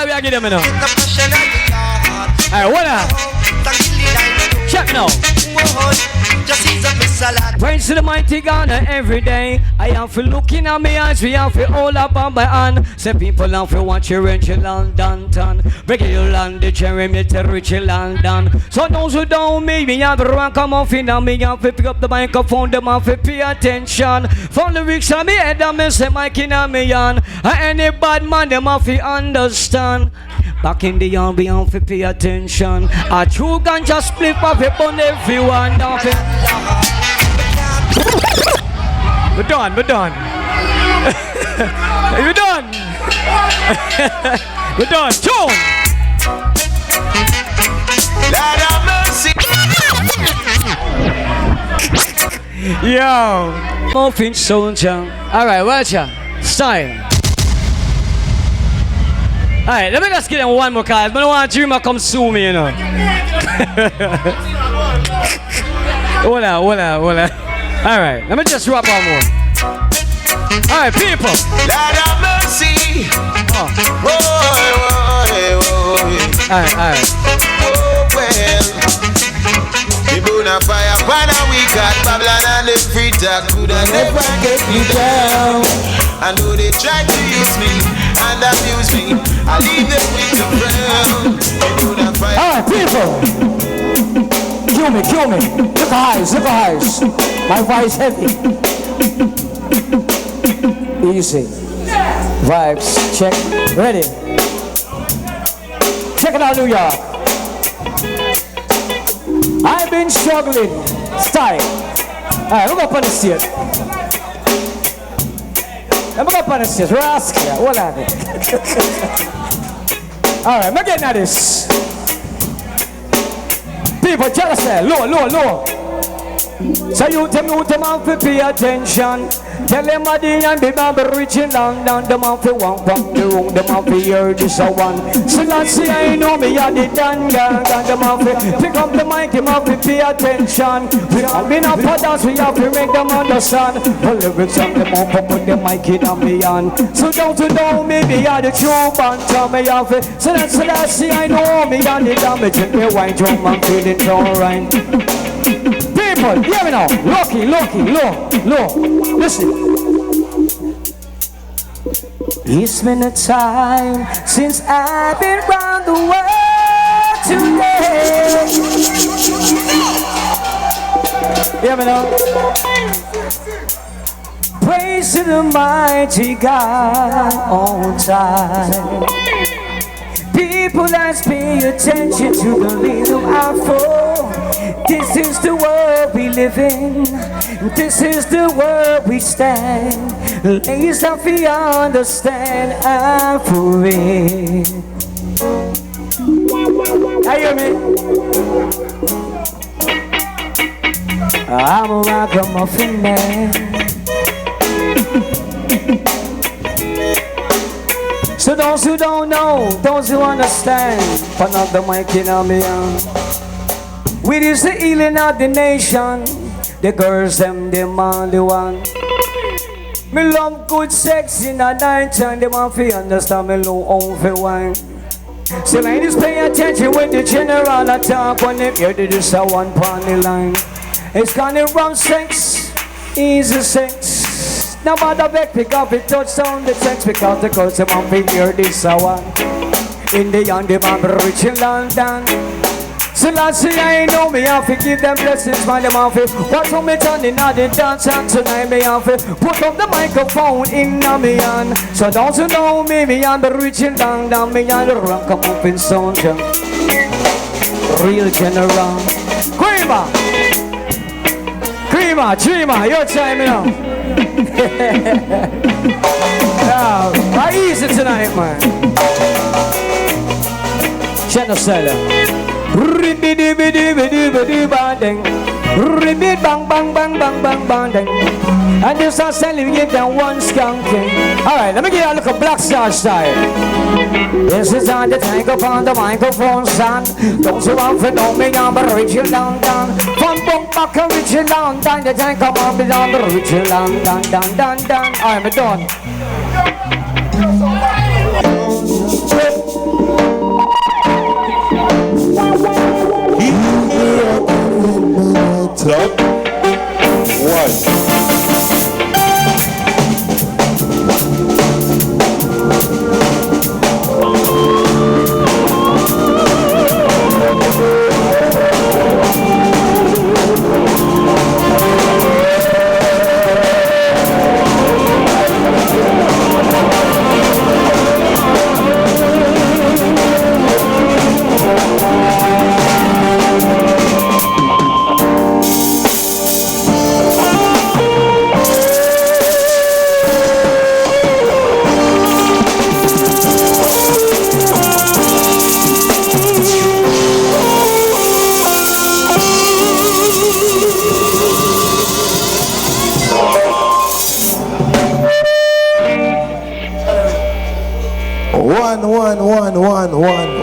we are getting them now. Alright, what up? Check now. Praise to the mighty God every day. I have to looking at me eyes, we have to hold up on my hand. Say people have to watch your rich London town. Break your land, the Jeremy to rich London. So those who don't me have to run come off in and me have to pick up the microphone, them have to pay attention. For the lyrics on me head, I say mic in a me on. Any bad man, them have to understand. Back in the yard, we have to pay attention. A true ganja split off upon everyone. We're done. We're done. Tune. Lord have mercy. Yo, Muffin Soldier. All right, watch ya. Style. All right, let me just get them one more card. I don't want Dreamer come sue me, you know. Hold on. All right, let me just rap one more. All right, people. Lord have mercy. Oh. All right. Oh, well. The bona fire, when we got Babylon and the free talk could have never get me down. I know they try to use me and abuse me. I leave them with the ground. The bona fire. All right, people. Kill me. Look at highs. My voice heavy. Easy. Vibes, check. Ready. Check it out, New York. I've been struggling. Style. Alright, we'll go up on the stage. Let me go up on the stage. Rascal. What are they? Alright, I'm getting at this. People, just say, low. So you tell me what them have to pay attention. Tell them a day and be reaching down. Them have to walk from the room. Them have to hear this a one. So let's see, I know me a the dan gang. Them have to pick up the mic. Them have to pay attention. We have been up for dance. We have to make them understand. The lyrics on them up and put the mic in on me on. So don't you know me a the true banter. Me have to. So let's see, I know me a the damage. Drink me wine drum and feeling alright. People, hear me now. Lucky, low. Listen. It's been a time since I've been round the world today. Hear me now. Praise to the mighty God on time. People, let's pay attention to the little I. This is the world we live in. This is the world we stand. Ladies, if you understand, I'm for it. I hear me. I'm a ragamuffin man. So those who don't know, those who understand, put up the mic in on me. We is the healing of the nation. The girls them are the one. Me love good sex in the night time. They want to understand me low on for wine. So ladies pay attention when the general attack. When they hear this a one pony line. It's kind of wrong sex, easy sex. Now bother back, pick up it, touch down the text. Because the girls them want to hear this a one. In the young the man rich in London. So last year I know me have to give them blessings, man, them have to watch on me turning out the dance, and tonight me have to put up the microphone in me hand. So don't you know me and the reaching down, me and the rock come up in sound, real general. Dreamer, your time now. How easy tonight, man. Channel seller. Ribbit bang bang bang bang bang bang dang. And you start selling it down one skunking. Alright, let me get a look at Black Star style. This is on the tank upon the microphone stand. Don't you want to know me, I'm a rich down. From bunk back and rich down. The tank up on me down the rich down. Alright, I'm done. Stop. One.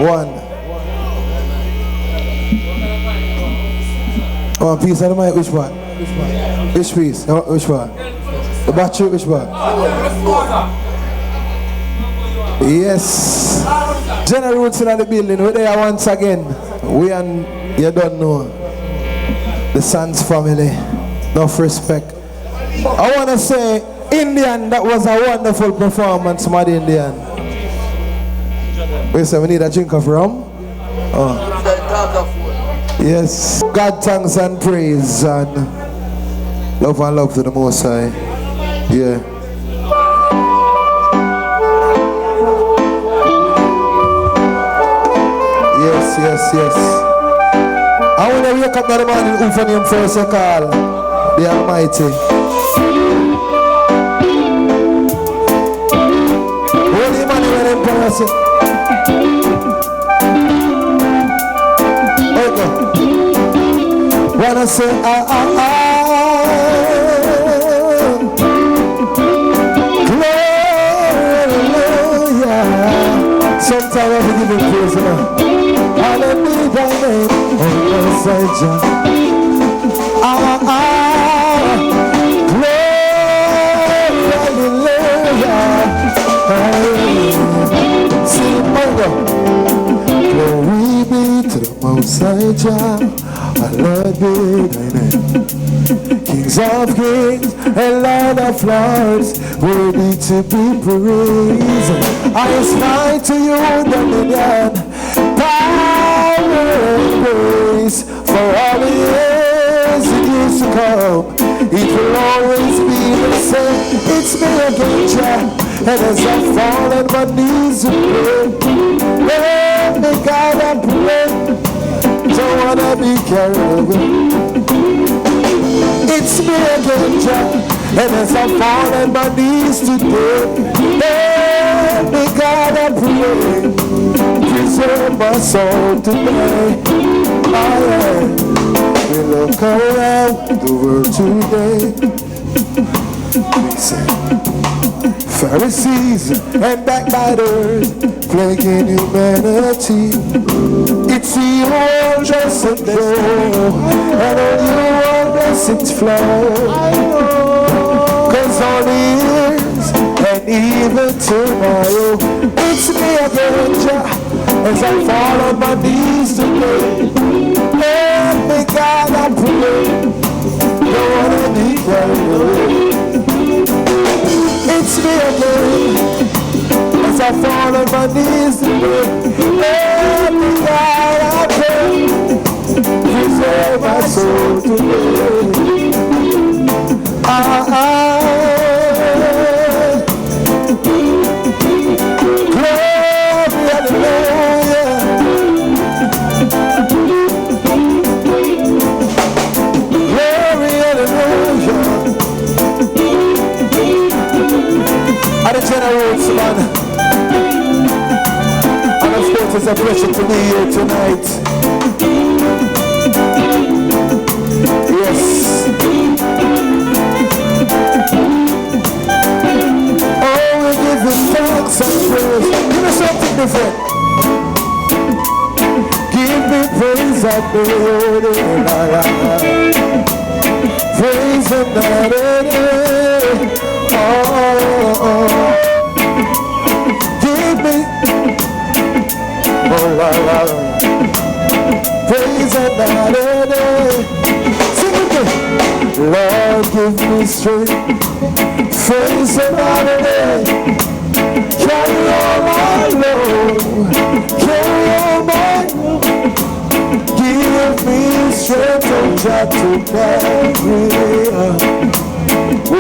One. Oh, piece of the mic, which one? Which piece? Which one? The battery, which one? Yes. General Roots in the building. We're there once again. We and you don't know. The Sandz family. Enough respect. I want to say, Indian, that was a wonderful performance, Mad Indian. Wait, so we need a drink of rum? Oh. Yes. God thanks and praise and love to the Most High. Yeah. Yes. I want to wake up in the morning, who for him first a call? The Almighty. Holy man when him person. Wanna say hallelujah. Sometimes I have to give him praise now. Hallelujah, on the side, hallelujah. See, glory be to the Most High Jah. Lord be thy name. Kings of kings and Lord of lords, worthy to be praised. I ascribe to you dominion, power and praise for all the years and years to come. It will always be the same. It's me again, Jah, and as I fall on my knees to pray, let me God and pray. Don't wanna be carried away. It's me again, Jah, and as I fall on my knees today, let me God and pray, preserve my soul today. We look around the world today, we say Pharisees and backbiters plaguing humanity. It's evil just a flow, and on you all blessings flow. Cause all the years and even tomorrow, it's me again, Jah, as I fall on my knees today. Let me God I pray, don't wanna be carried away. It's me again, as I fall on my knees today. Let me God I pray, preserve my soul today. Glory, hallelujah. Glory, hallelujah. At the General man, and of course it's a pleasure to be here tonight. Yes. Oh, we give you thanks and praise. Give me something different. Give me praise and praise. Praise and praise. Oh. Give me, oh la la, praise and praise. Sing it. Lord, give me strength. Face another day. Carry all my load. Carry all my load. Give me strength, oh God, to carry on. Oh,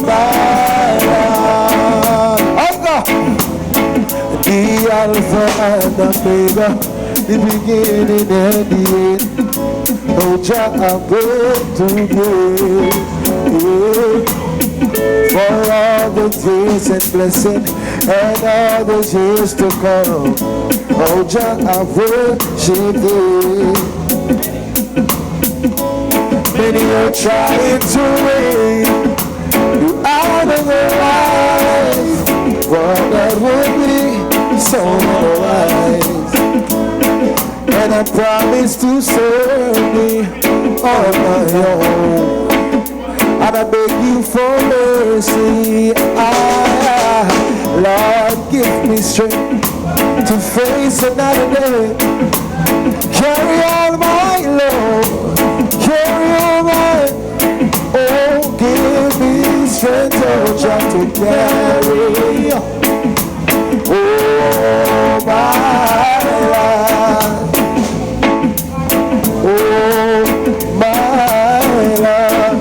my God. The Alpha and Omega, the beginning and the end. Oh, Jah, I'm going to give for all the tears and blessing and all the years to come. Oh, Jah, I worship thee. Many are trying to win you out of their life, but that would be so wise. And I promise to serve me on my own. And I beg you for mercy. Lord, give me strength to face another day. Carry all my load. Carry all my. Oh, give me strength, oh, Jah, to carry. Oh, my Lord. Oh, my Lord.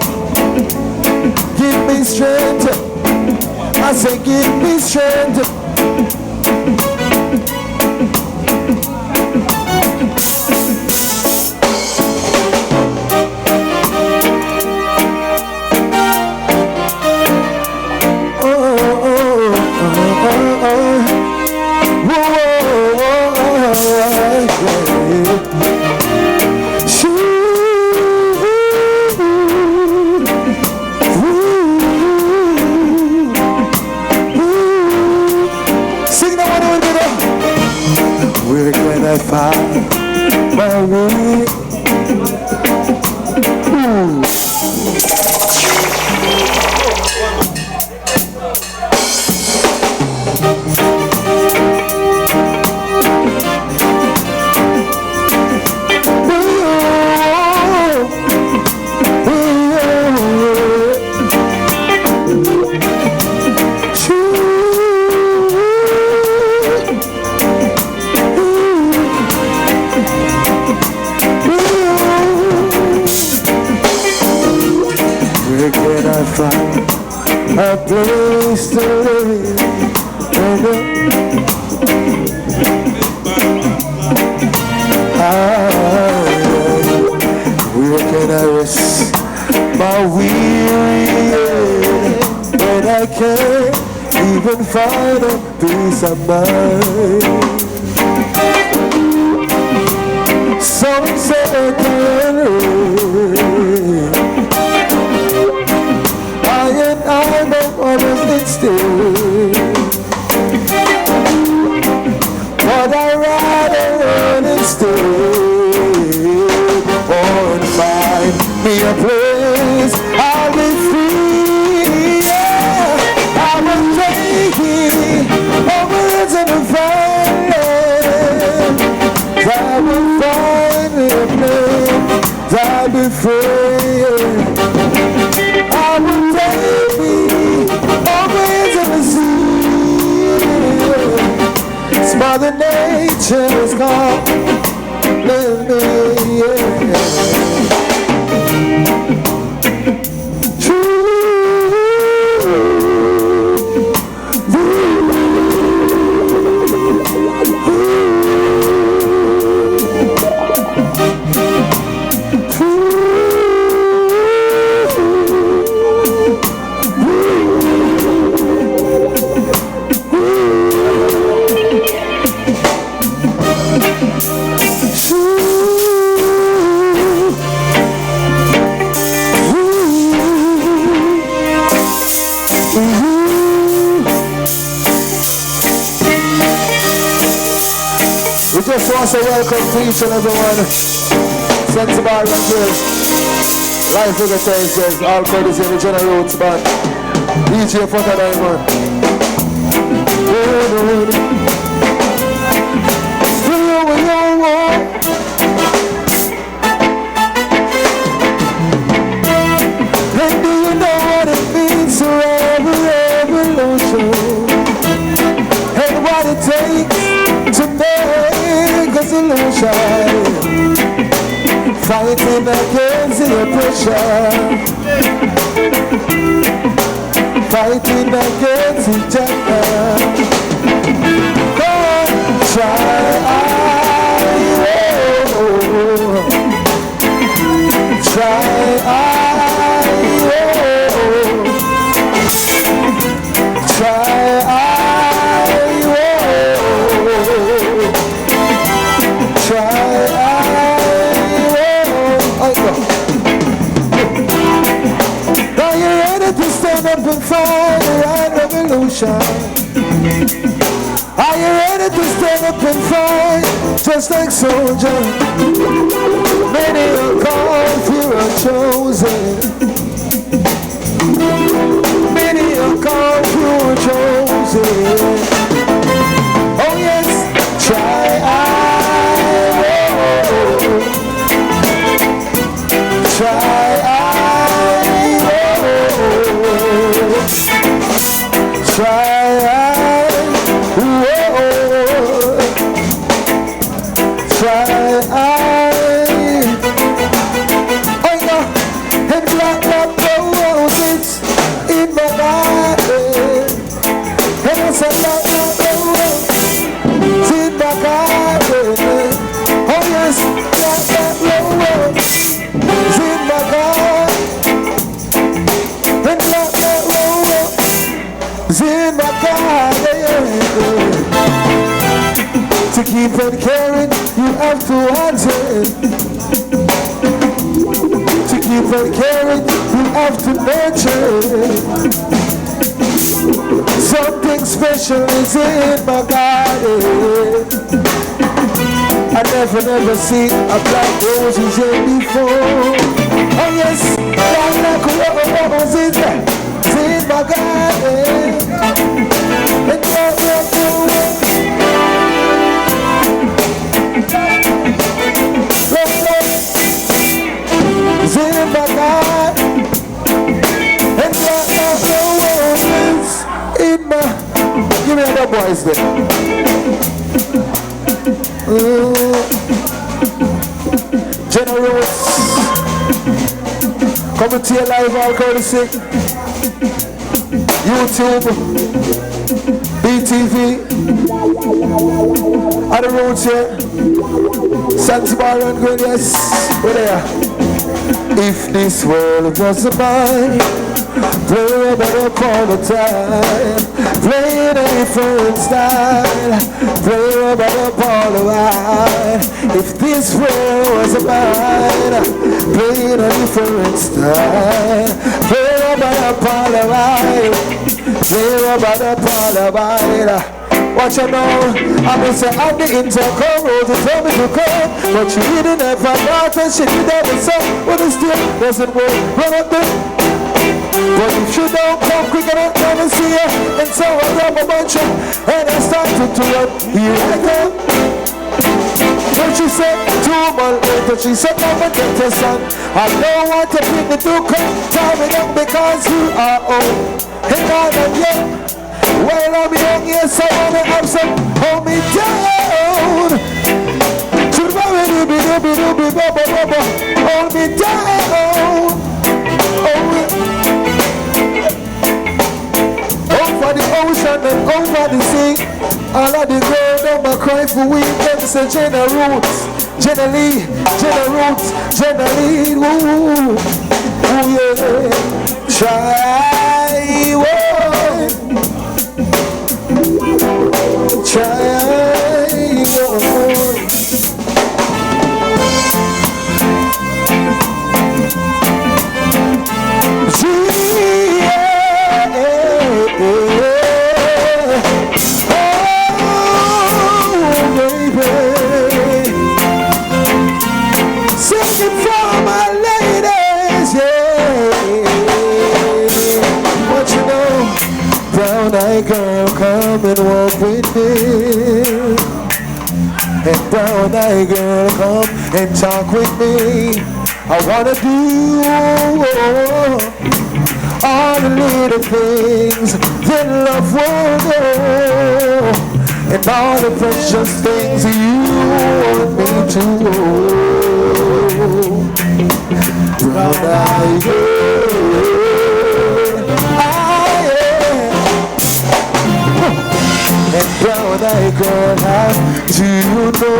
Give me strength. I say, give me strength. A place to live. Where can I rest my weary head when I can't even find a peace of mind? Some say I can't live. I know what is it still, but I rather run instead, or find me a place I'll be free. Yeah, I will take it over into the valley. I will find me a place I'll be free. I will take me over into the sea. It's Mother Nature is calling me, yeah. We just want to welcome to each and everyone. Sandz volunteers. Life with the Thursdays. All courtesy of the General Roots Band. DJ Fota Diamond. the pressure, fighting against each other. Don't try, are you ready to stand up and fight just like soldiers? Many are called, few are chosen. Many are called, few are chosen. Oh yes, try to keep on caring, you have to want it. To keep on caring, you have to nurture it. Something special is in my garden. I never seen a black rose here before. Oh yes, black roses in my garden. And in my God, and black roses in my. Give me another voice there. Generals, coming to your live all courtesy. YouTube, BETV, on the roads here. Sandz and good, yes, we're there. If this world was mine, play a better call the time. Play in a different style, play a better call the wine. If this world was mine, play in a different style, play a better call the wine, play a better call the wine. Watch out now, I'm gonna say I'm the intercom, Rose told me to come, but she didn't ever want and she did every song, but it still doesn't work, run up there. But if you don't come quick, I don't wanna see you, and so I grab a bunch of, and I started to run, here I come. But she said, 2 months later, she said, never get your son. I don't want to bring the two come, tie me down because you are old. Hang on and young. While I'm young, yes, I wanna have some hold me down. Hold me down. Over the ocean and over the sea, all of the girls them a cry for we. Them say Jenna Roots, Jenna Lee, Jenna Roots, Jenna Lee. Ooh, yeah. Try, girl, come and walk with me. And brown-eyed girl, come and talk with me. I wanna do all the little things that love will do, and all the precious things you want me to. brown-eyed girl. And brown-eyed girl, how do you know?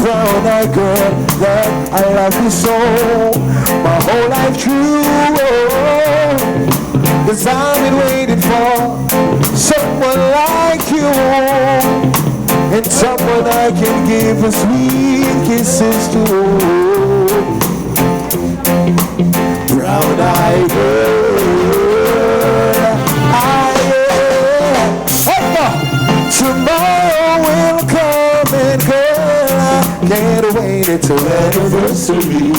Brown-eyed girl, that I love you so, my whole life through. 'Cause I've been waiting for someone like you, and someone I can give a sweet kisses to. Brown-eyed girl, tomorrow will come and girl, I can't wait until anniversary.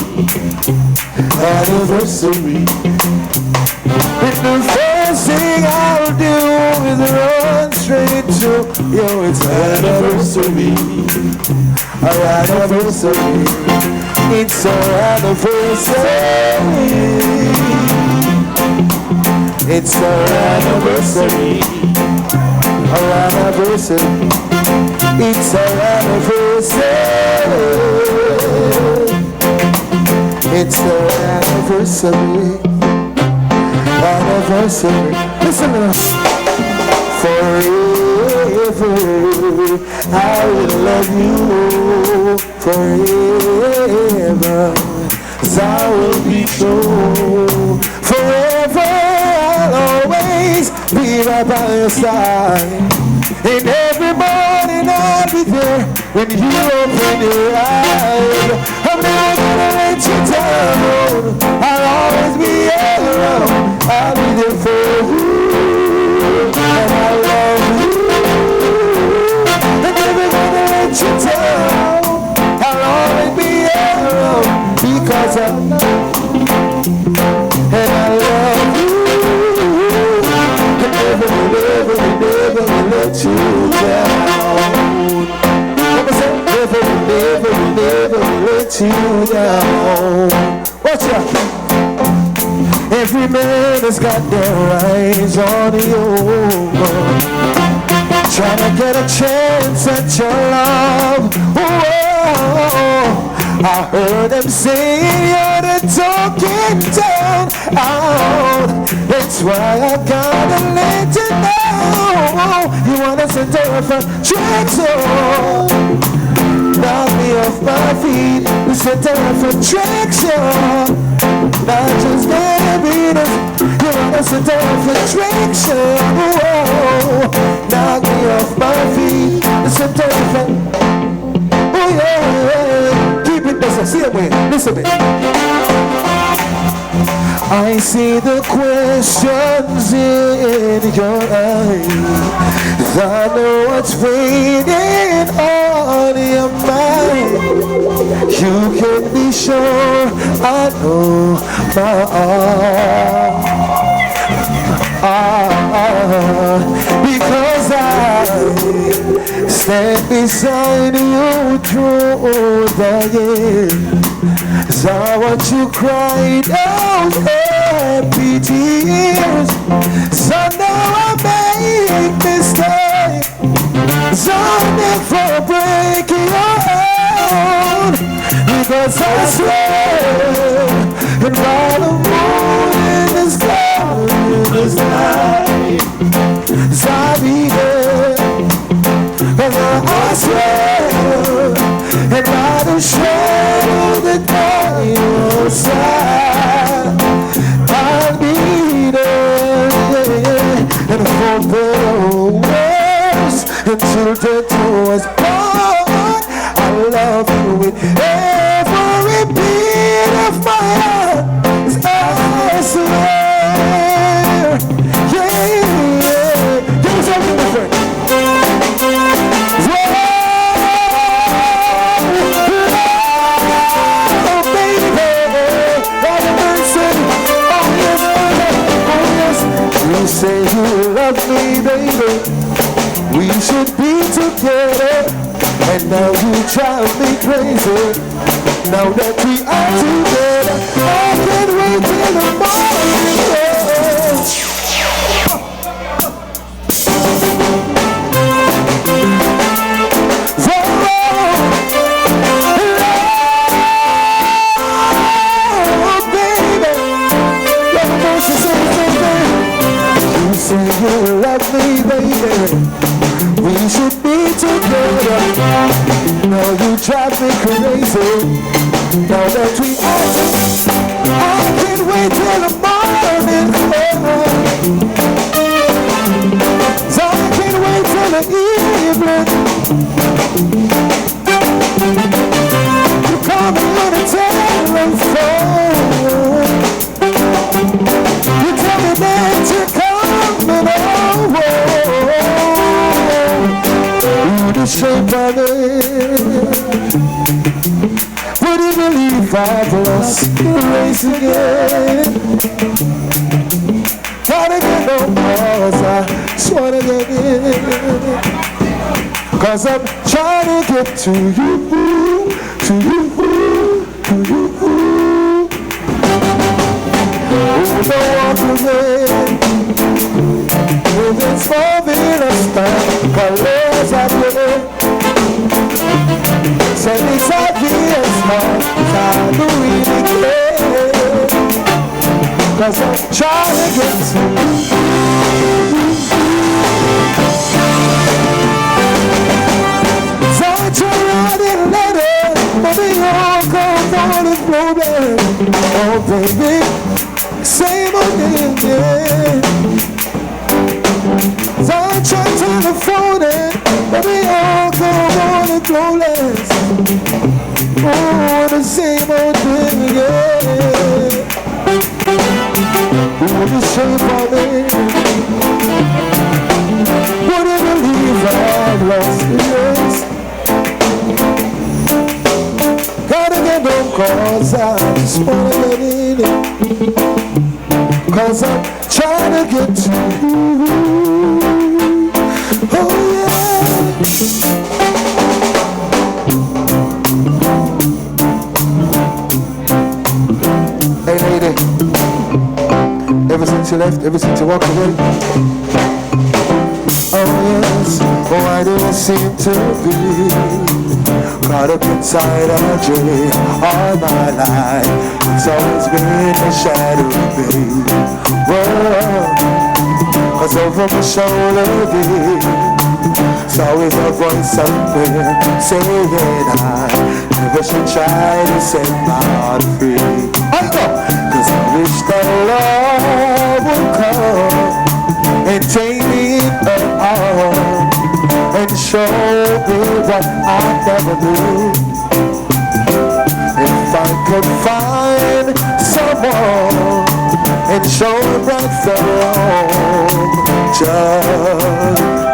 And the first thing I'll do is run straight to you. It's anniversary, our anniversary. It's our anniversary. It's our anniversary. Our anniversary. It's our anniversary. It's our anniversary. Anniversary. Listen to us. Forever I will love you. Forever, 'cause I will be true. Forever I'll always be right by your side. And every morning I'll be there when you open your eyes. I'm never gonna let you down. I'll always be around. I'll be there for you, and I love you. I'm never gonna let you down. I'll always be around because I love you, and I love you. And never let you down. Never let you down. Watch out. Every man has got their eyes on you, trying to get a chance at your love. Whoa. I heard them saying you're the talking down out. That's why I gotta let you know. You wanna set off a track song, knock me off my feet. You set off a track song, not just happiness. You wanna set off a track song, knock me off my feet. You set off a, oh yeah. Keep it, listen, see it, wait, listen it. I see the questions in your eyes. I know what's waiting on your mind. You can be sure I know my because I stand beside you through the years. I want you cried out happy tears. So now I make mistakes. So never break your heart, because I swear, and while the moon in the sky is night, I'll be there. And I swear, and by the shadow that by your side, I'll be there. And for better or worse, until death do us part, I love you with every beat of my heart. I swear, yeah. Give me something different. You say you love me, baby. We should be together. And now you drive me crazy. Now that we are together, I can't wait till the morning. We should be together. Now you drive me crazy. Now that we I can't wait till the morning. So I can't wait till the evening. You call me on the telephone. You tell me that you're coming over. You the shape of it. Would you believe I've lost the race again? Gotta get no cause I just wanna get in. Cause I'm trying to get to you, to you, to you. Oh, no one again. If it's marvelous time, colors I play. So it's obvious now, I don't really care. Cause I'm trying to get to you. So I try writing letters, but they all come on the floor, baby. Oh baby, same old thing, yeah. So I try telephoning, but they all come on the flawless. Oh, the same old thing, yeah. Oh, the shape of it. Wouldn't believe I've lost the race. Gotta get no cause I just wanna get in it. Cause I'm trying to get to you. Oh yeah. Hey lady, ever since you left, ever since you walked away. Oh yes, why do I seem to be caught up inside a dream all my life? It's always been a shadow, babe. Whoa. Cause over my shoulder, it's always a voice somewhere saying I never should try to set my heart free. Cause I wish that love would come and take me in her arms and show me what I never knew. If I could find someone and show them right from wrong, just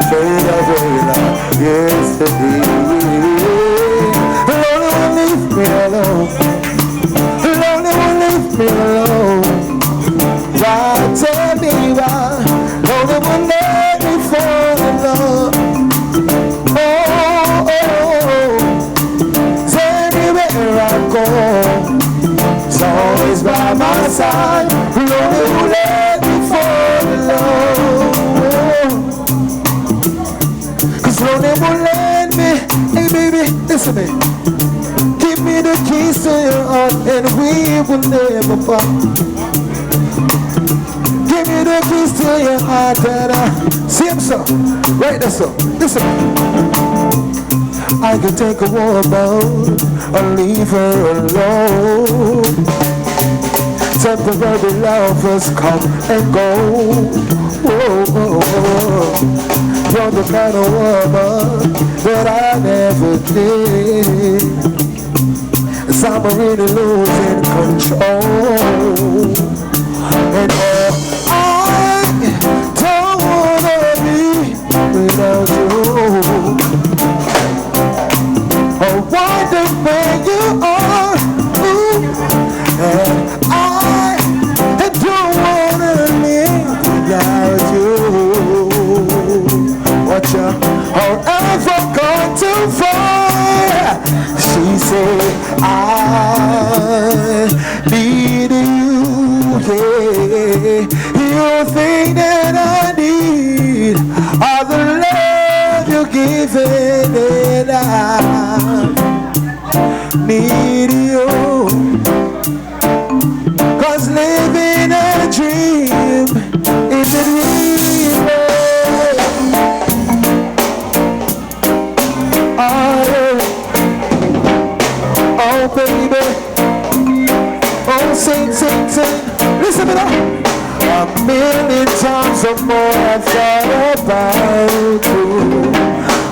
fade away like yesterday. The lonely one leave me alone. The lonely one leave me alone. Why tell me why? Lonely one let me fall in love. Oh, oh, oh. Anywhere I go, it's always by my side. Lonely one let me fall in love. Cause lonely won't let me. Hey baby, listen to me. Give me the keys to your heart and we will never part. Give me the keys to your heart and I see him so. Right there so. Listen. I can take a woman or leave her alone. Temporary lovers come and go. Whoa, whoa, whoa. You're the kind of woman that I never did. So I'm really losing control. And I don't wanna be without you. I wonder where you are. Ooh. And I don't wanna live without you. Watch out, or ever gone too far. She said, I need you, yeah. You think that I need all the love you're giving, and I need you. Cause living a dream is a dream. A million times or more I thought about you.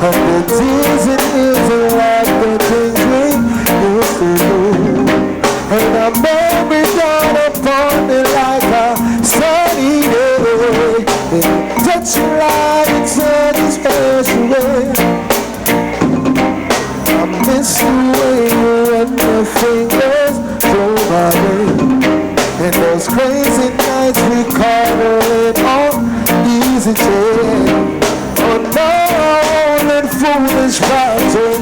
And the tears and years are like the things we used to do. And a moment down upon me like a sunny day. Touch your light in such a special way. I miss the way you run your fingers through my way. And those crazy nights we cuddling on easy chair. Oh no, that foolish pattern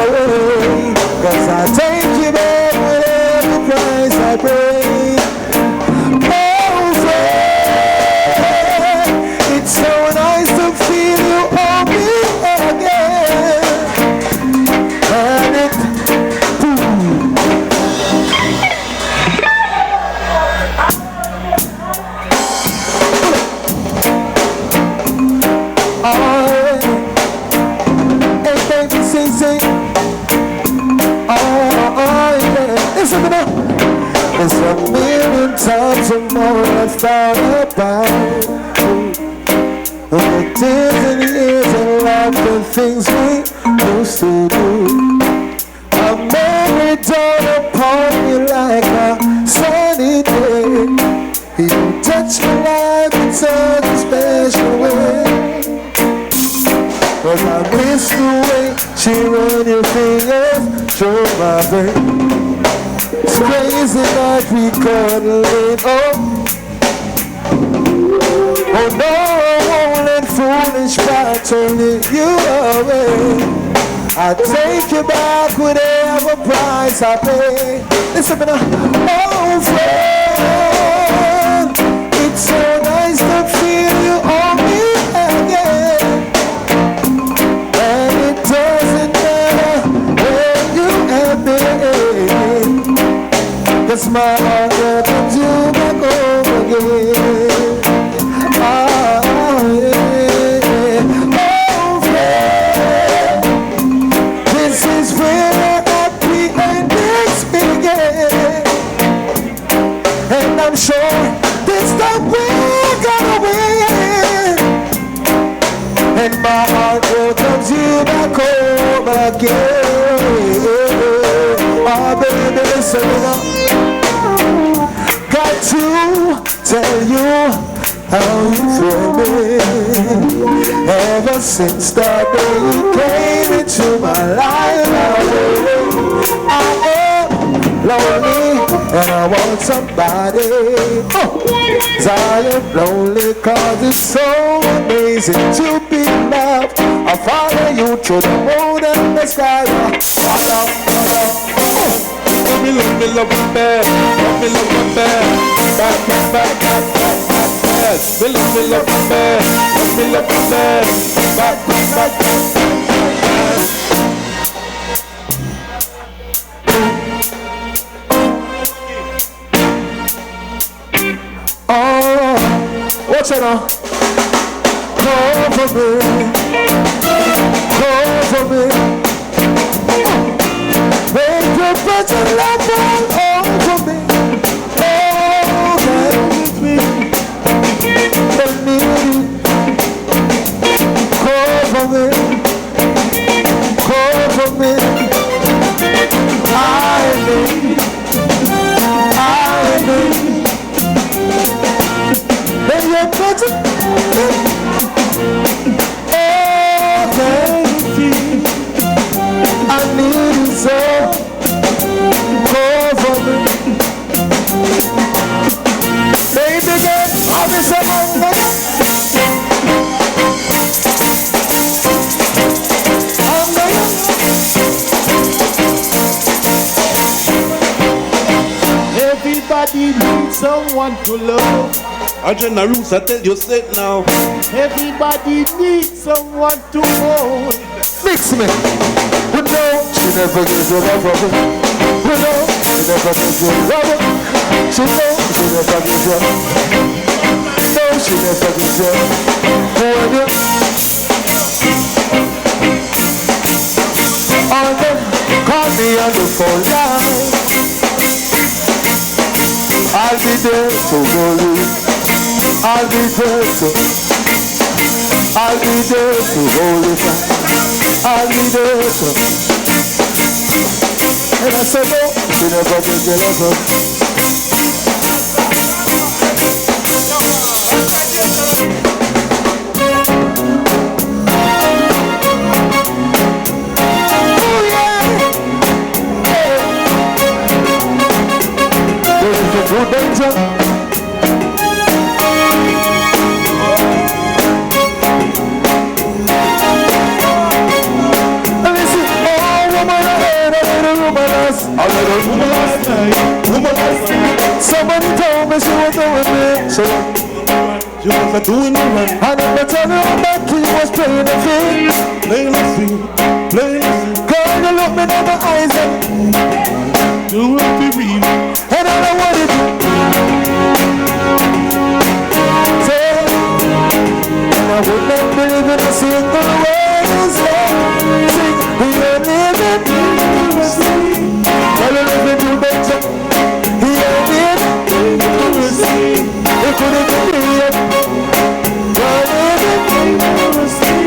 away. 'Cause I take you back with every price I pay. Oh friend, it's so nice to feel you on me again. And it there's a million times or more I thought about the days and years and love, the things we used to do. A memory dawned upon me like a sunny day. You touched my life in such a special way. 'Cause I miss the way she run your fingers through my veins. It's crazy that we cuddling up. Oh no, I won't let foolish pride turn you away. I take you back whatever price I pay. Listen to me, oh friend, it's so nice to feel you on me again. And it doesn't matter where you have been. 'Cause my heart welcomes you back home again. Oh, yeah. Oh, friend, this is where our happy endings begin. And I'm sure this time we're gonna win. And my heart welcomes you back home again. Oh, baby, listen up. Got to tell you how you feel me. Ever since the day you came into my life, I am lonely and I want somebody. I am lonely 'cause it's so amazing to be loved. I follow you to the moon and the sky. Follow. Love me, love me bad. Love me, love me bad. Back. Me love me bad. Love me, love me bad. Back. Oh, what's it on? Call for me. Call for me. Make your presence love all over me. Oh, that is me. Let me call for me. Call for me. I need. Make your presence. Oh, that is me. I need you so. Call for me. Baby girl, I'll be so much. Everybody needs someone to love. Agenda Roots, I tell you straight now. Everybody needs someone to hold. Mix me. We know she never gives you love. We know she never gives you love. She knows she never gives you. No, she never gives you. When you on them, call me on the phone line. I'll be there to hold you. I'll be there to hold you tight. I'll be there to. And I said, no, we never get the level. Good danger. And listen, oh woman, a little woman last night. Somebody told me she was doing me. So she was doing me right. And if I tell her that he was playing the field, playing the field. Girl, you look me in my eyes and do it be real. And all I wanted to say, and I would not believe in a single word you say. Sing, we are living dangerously. Well, we're living too better. We are living dangerously. We couldn't believe it. We're living dangerously.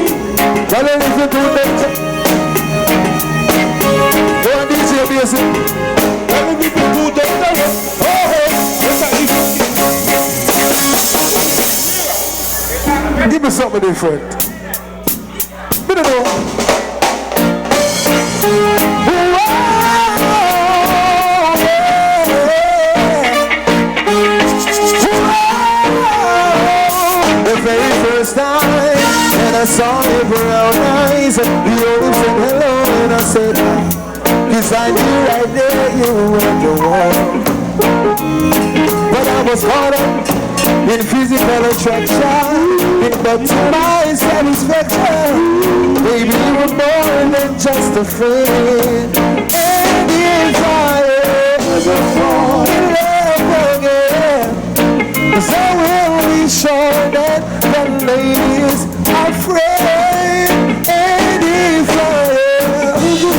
Well, we're living too better. Go on, DJ, basic. Give me something different. We don't know. The very first time that I saw your brown eyes, you only said hello and I said hi. 'Cause I knew right there you were the one. But I was caught up in physical attraction, but to my satisfaction, baby, you were more than just a friend. And if I ever fall in love again, so will be sure that the ladies are friends. And if I ever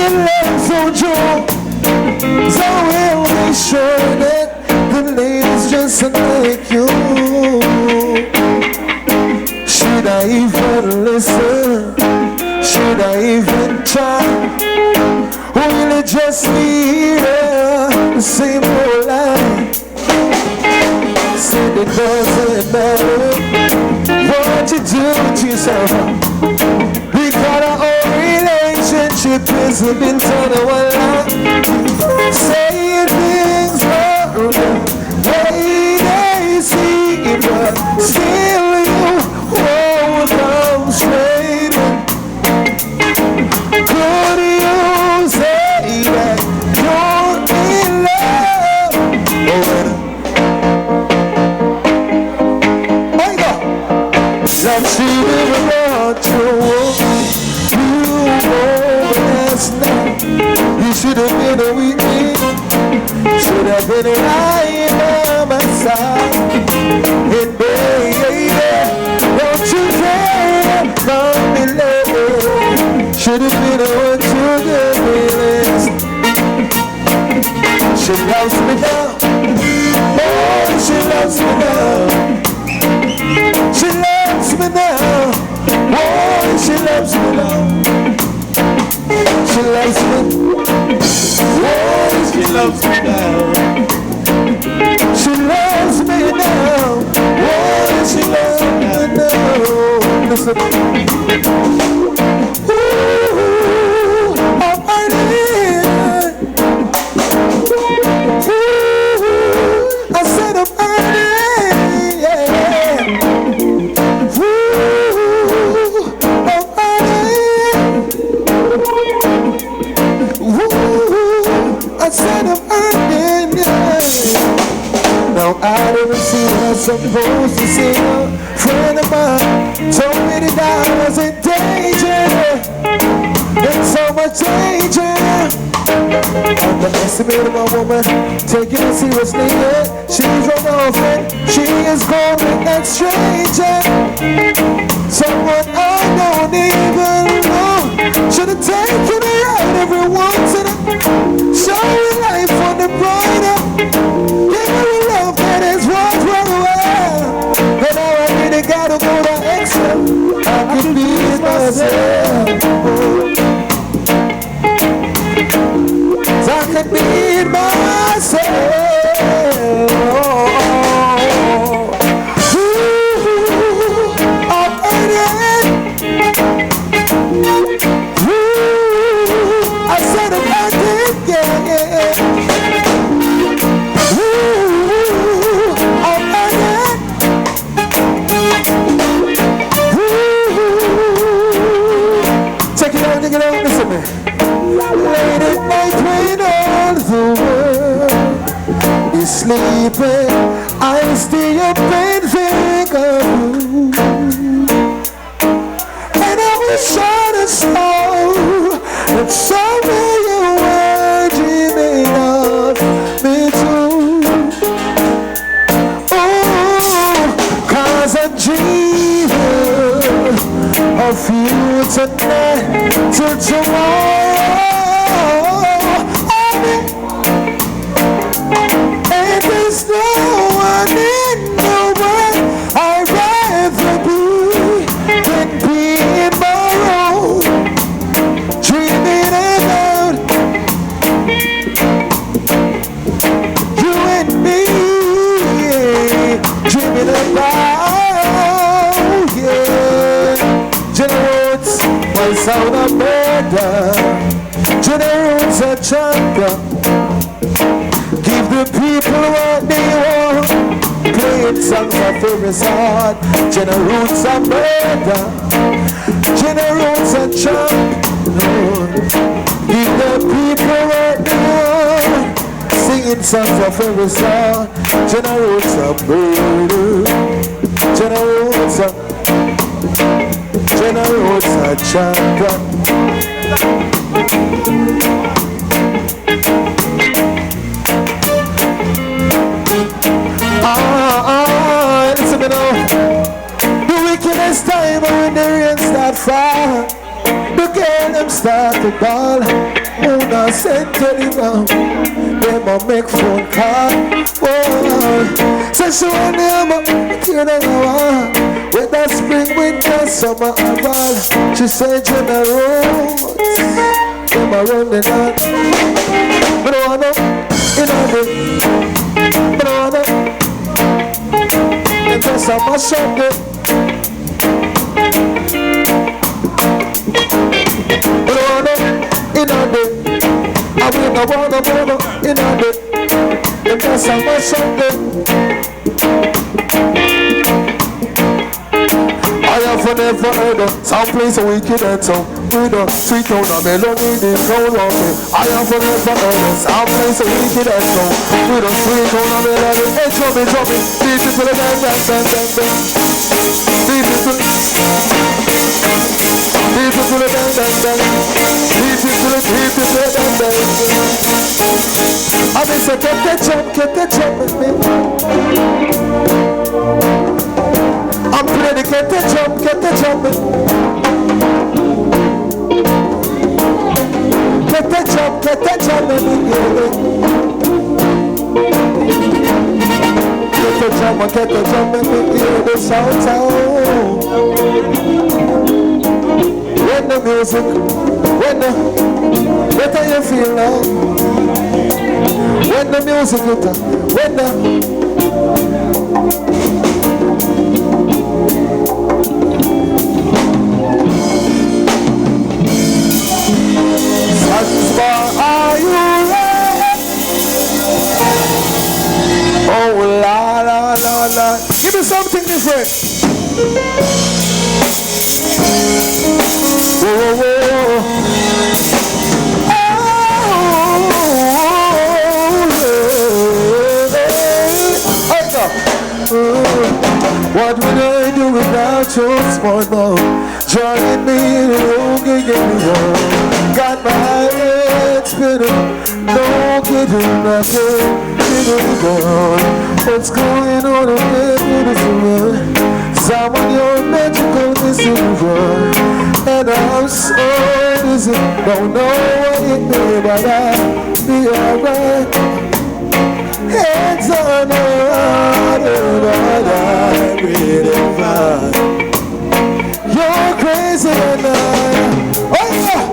in love so true, so will be sure that the ladies just like you. Should I even listen? Should I even try? Or will it just be the same old line? Said it doesn't matter what you do to yourself, because our own relationship hasn't been turned on one line. Saying things are the way they seem, but still you won't come straight. Could you say that you're in love? My God, that she never brought you over last night. You should have been with me. Should have been lying by my side. And baby, don't you care about me, lady? Should have been what you did with. She loves me now. Oh, she loves me now. She loves me now. Oh, she loves me now. She loves me. Oh, she loves me now. She loves me now. Oh, she loves me now. Listen. Ooh, I'm earning. Ooh, I said I'm earning. Yeah. Ooh, I'm earning. Ooh, I said I'm earning. Yeah. Now I didn't see what I'm supposed to see. A friend of mine told me that I was in danger, in so much danger. Underestimated my woman, taking it seriously. Yeah. She's run off and she is going with that stranger, someone I don't even know. Should've taken her out every once in a show her life on the brighter. sleeping, I stay up and think of you. And I wish on a soul that somewhere you were dreaming of me too. Oh, 'cause I'm dreaming of you tonight till tomorrow. And there's no one in the world I'd rather be than being my own. Dreaming about you and me, dreaming about, yeah. Generals, my sound of murder. Generals are champion. Give the people what they want. Playing songs of favorite song. Generals are murder. Generals are champion. Give the people what they want. Singing songs of favorite song. Generals are murder. Generals are champion. Listen me now. The wickedest time when the rain start fall, the girl them start to ball. Una send to the mouth, them a make phone call. Oh, so she want them up, tear them away. With that spring, winter, summer, and fall. She said, "You know roads, them a running on." But I wanna, you know me. But I wanna. And just a mash up it. But I wanna, you know me. I mean, I wanna, you know me. And just a mash up it. I have never heard of some place a wicked and some with a sweet tone of melody in cold on me. I have never heard of some place a wicked and some with a sweet tone of melody. Hey, drum it, beat it to the bang, bang, bang, bang, bang. Beat it to the bang, bang, bang. Beat it to the bang, bang. I mean, so get the jump with me. I'm ready, get the jump with me. Get the jump with me. Get the jump with me. The shout out. When the music, what do you feel now? When the music hit, when the Sandz, are you ready? Oh la la la la. Give me something different. Oh, oh, what would I do without your smart mouth? Joining me in the room, getting me warm. Got my head spinning, no getting nothing, getting down. What's going on again in this world? Someone you're magical, this is the world. And I'm so busy, don't know what it may, but I'll be alright. Hands on the water, but I'm really fine. You're crazy and I, oh yeah,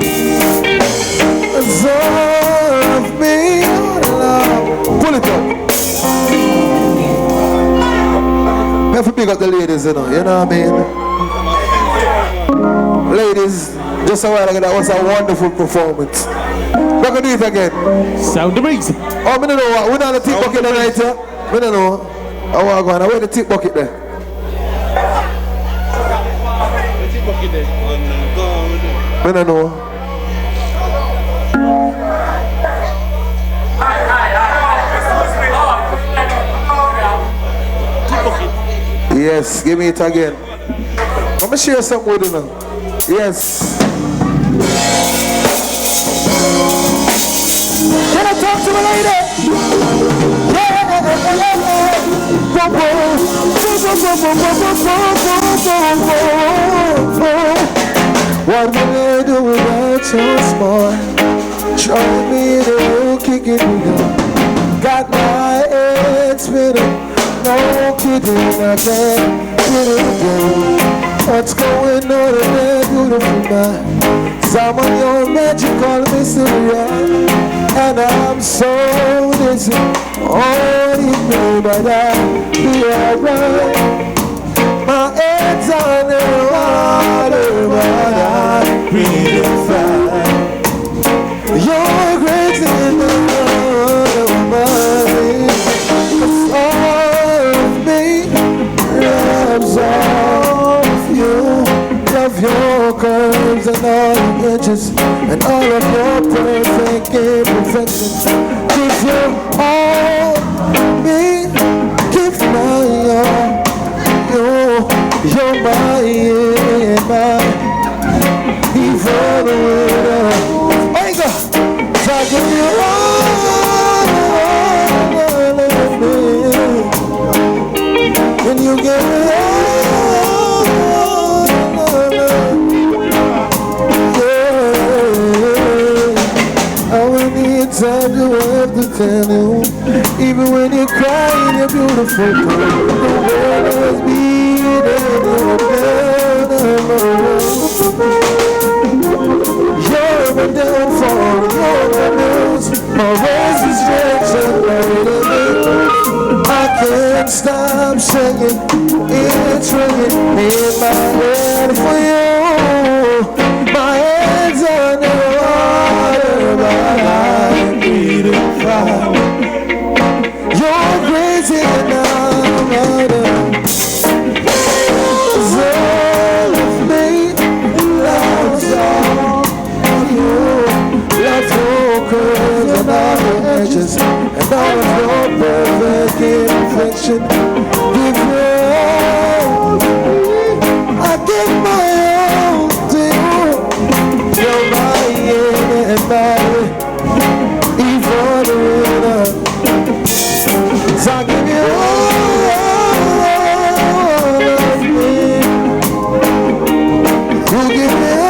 absorb me, love. Pull it up. Have to pick up the ladies, you know what I mean? Ladies, just a while ago, that was a wonderful performance. We're gonna do it again. Sound amazing. Oh, I don't know what. We're not the tip bucket tonight, yeah? I don't know. Oh, I'm going. Where's the tip bucket there? I don't know. Yes, give me it again. Let me share something with you now. Yes. Can I talk to a lady? What will I do without your smile? Try me to kick it down. Got my head spinning. No kidding, I can't get it again. What's going on in that beautiful mind? I'm on your magical mystery, and I'm so dizzy. Only me, but I'll be alright. My head's on the water, but I'm breathing fine. You're crazy in the world of mine. It's all of me, love's all of you. Love your curves and all your edges and all of your perfect imperfections. Give you all me, give my all. You're my evil winner. Anger, so I give you all of me, and you give me all of me. Yeah, I will need time to have to tell you, even when you're crying, you're beautiful. The world has been. You're my downfall, you're my news. My voice is stretching I can't stop singing. It's ringing in my head for you. My head's underwater, but I'm breathing fine. You're crazy and I'm right. And all of your perfect imperfection. Give you all. I give my all to you. You're my and my evil winner. So I give you all of me. You give me all.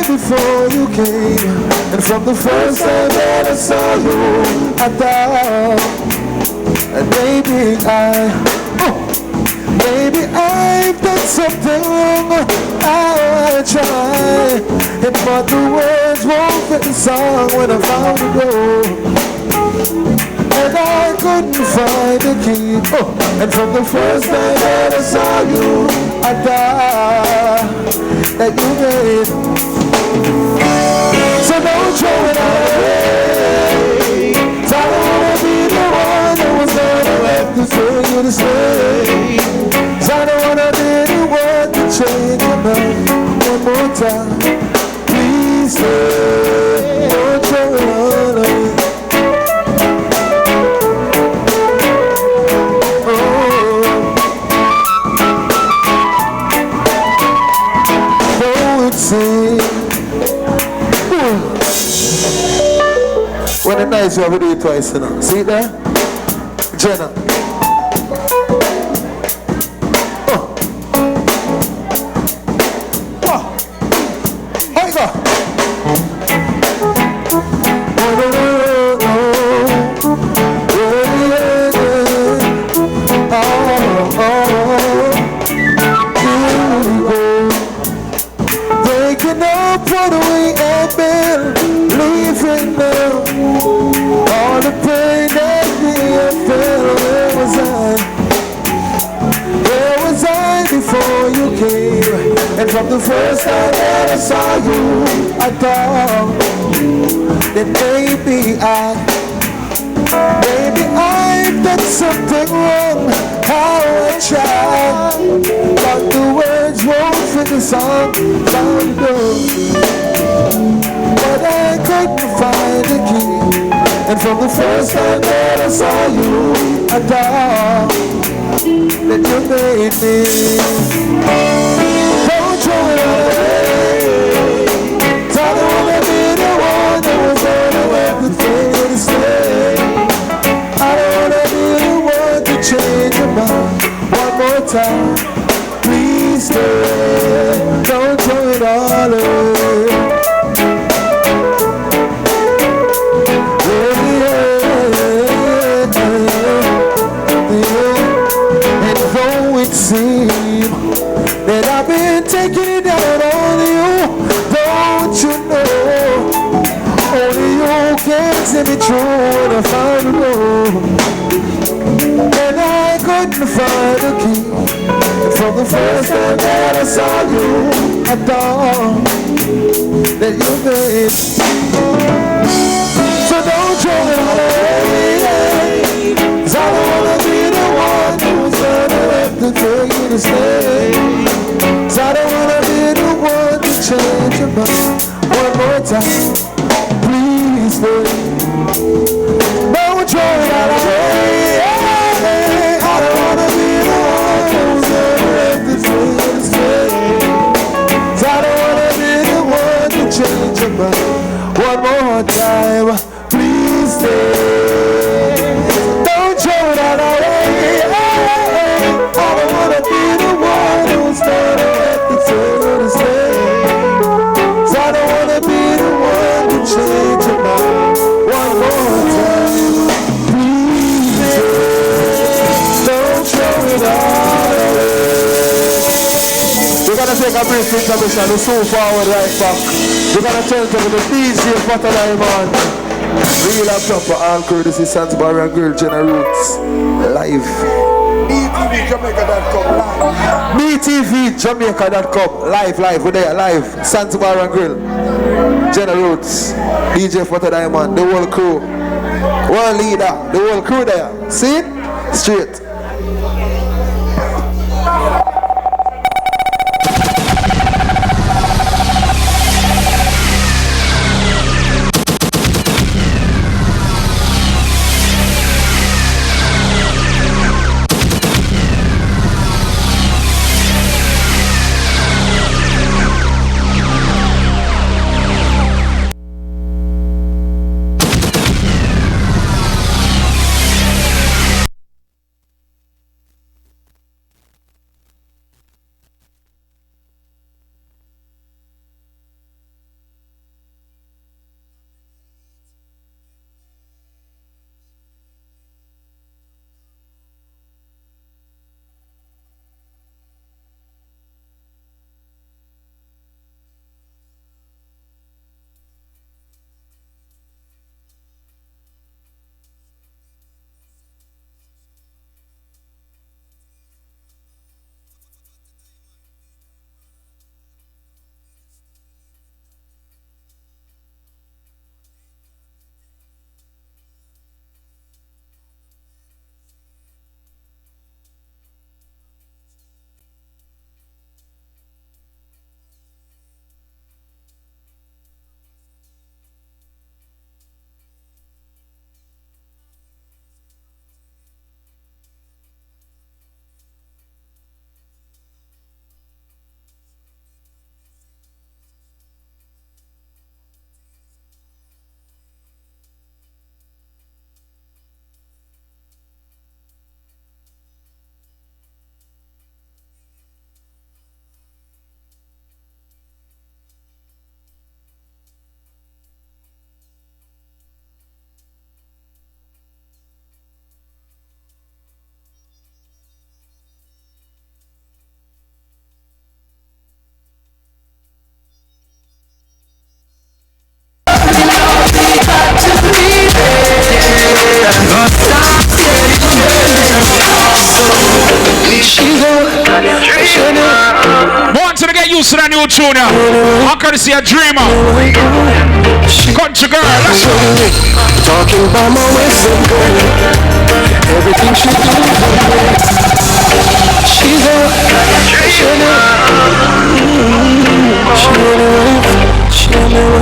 Before you came, and from the first time that I saw you, I thought, and maybe I've done something wrong. I try, but the words won't fit the song when I found the door, and I couldn't find the key. And from the first time that I saw you, I thought that you made. So don't throw it away. I don't wanna be the one that was gone away. you to stay. 'Cause I don't wanna be the one to change your mind. One more time, please stay. Don't throw it all away. When it's nice, you have to do it twice, you know. See it there? Jenna. Oh. Oh. How you go? Taking up what we have been leaving now. All the pain that we have felt, where was I? Where was I before you came? And from the first time that I saw you, I thought that maybe I did something wrong. How I tried, but the words won't fit the song. Found but I couldn't find the key. And from the first time that I saw you, I thought that you made me. Don't throw it away. I don't wanna be the one that was gonna everything to stay. I don't wanna be the one to change your mind. One more time, please stay. Don't throw it all away. And though it seems that I've been taking it out on you, don't you know, only you can see me through when I found a road. And I couldn't find a key. And from the first time that I saw you, I thought that you made. So don't throw it all away. 'Cause I don't wanna be the one who's gonna have to take you to stay. 'Cause I don't wanna be the one to change your mind. One more time, please stay. Don't throw it all away. I don't wanna be the one who's gonna have to take you to stay. 'Cause I don't wanna be the one to change your mind. One more time, please stay. Don't throw it all away. I don't wanna be the one who's gonna have to tell you to stay. 'Cause I don't wanna be the one to change your mind. One more time, please stay. Don't throw it all away. We're gonna take a brief intermission. We're so forward right back. We're gonna turn to the DJ Butter Diamond. Real and proper, all courtesy Sandz Bar and Grill, Jenna Roots, live. BETV Jamaica.com live. BETV Jamaica.com live. We're there live. Sandz Bar and Grill, Jenna Roots, DJ Butter Diamond, the whole crew, world leader, the whole crew there. See it? Straight. introducing a new tune. How can you see a dreamer? Country girl, let's go. Talking about my Western girl. Everything she do. She's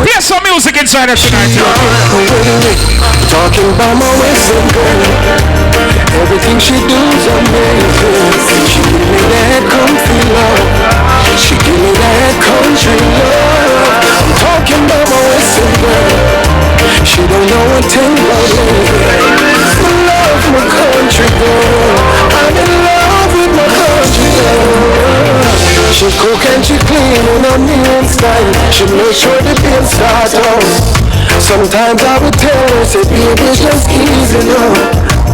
Here's some music inside her tonight. Talking about my Western girl. Everything she does amazing. She give me that comfy love. She give me that country love. I'm talking about my Western girl. She don't know what tempo is. I love my country girl. I'm in love with my country girl. She cook and she clean on me inside. She make sure the bills start out. Sometimes I would tell her, say, baby, just easy now.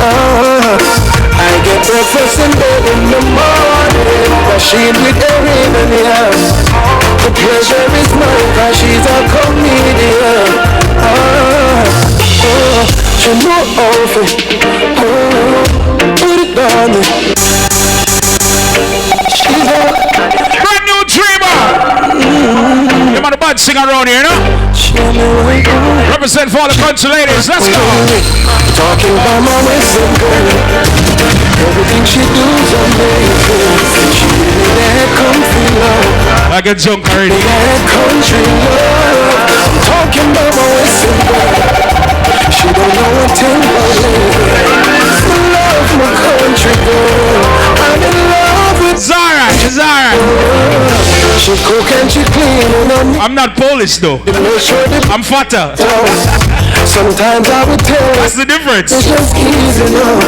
I get breakfast in bed in the morning, but she'd with Erin in the house. The pleasure is mine, cause she's a comedian. She know how to put it down. She's a brand new dreamer. You're the bad singer around here, no? Represent for all the country ladies, let's go. Talking about my Western girl. Everything she does amazing. She give me that comfy love. I get drunk already. That country love. I'm talking about my Western girl. She don't know what tempo is. I love my country girl. I'm in love with Zara. She cook and she clean. I'm not Polish though. I'm fatter. Sometimes I would tell her. That's the difference. It's just easy now.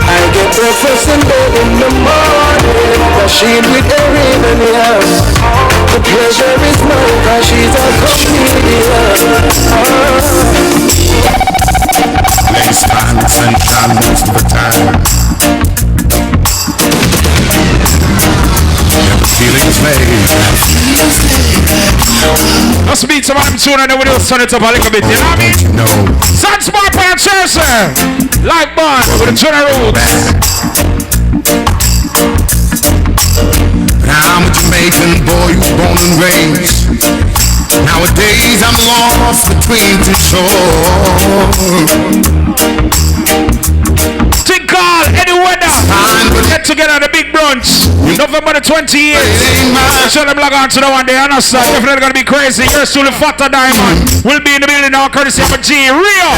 I get breakfast in bed in the morning, but she'd with Erin in the house. The pleasure is mine, cause she's a comedian. Next time, sunshine most of the time. Feelings made. Let's beat some of them tune and then we'll turn it up a little bit, you know what I mean? Sandz and Chelsea, like bond with the Turner Roots. I'm a Jamaican boy who's born and raised. Nowadays I'm lost between two shores. Think call any weather. Get together at the big brunch. November the 28th. Show them log on to the one day. Understand? Definitely gonna be crazy. Yours truly, Fatter Diamond. We'll be in the building now, courtesy of a G. Rio.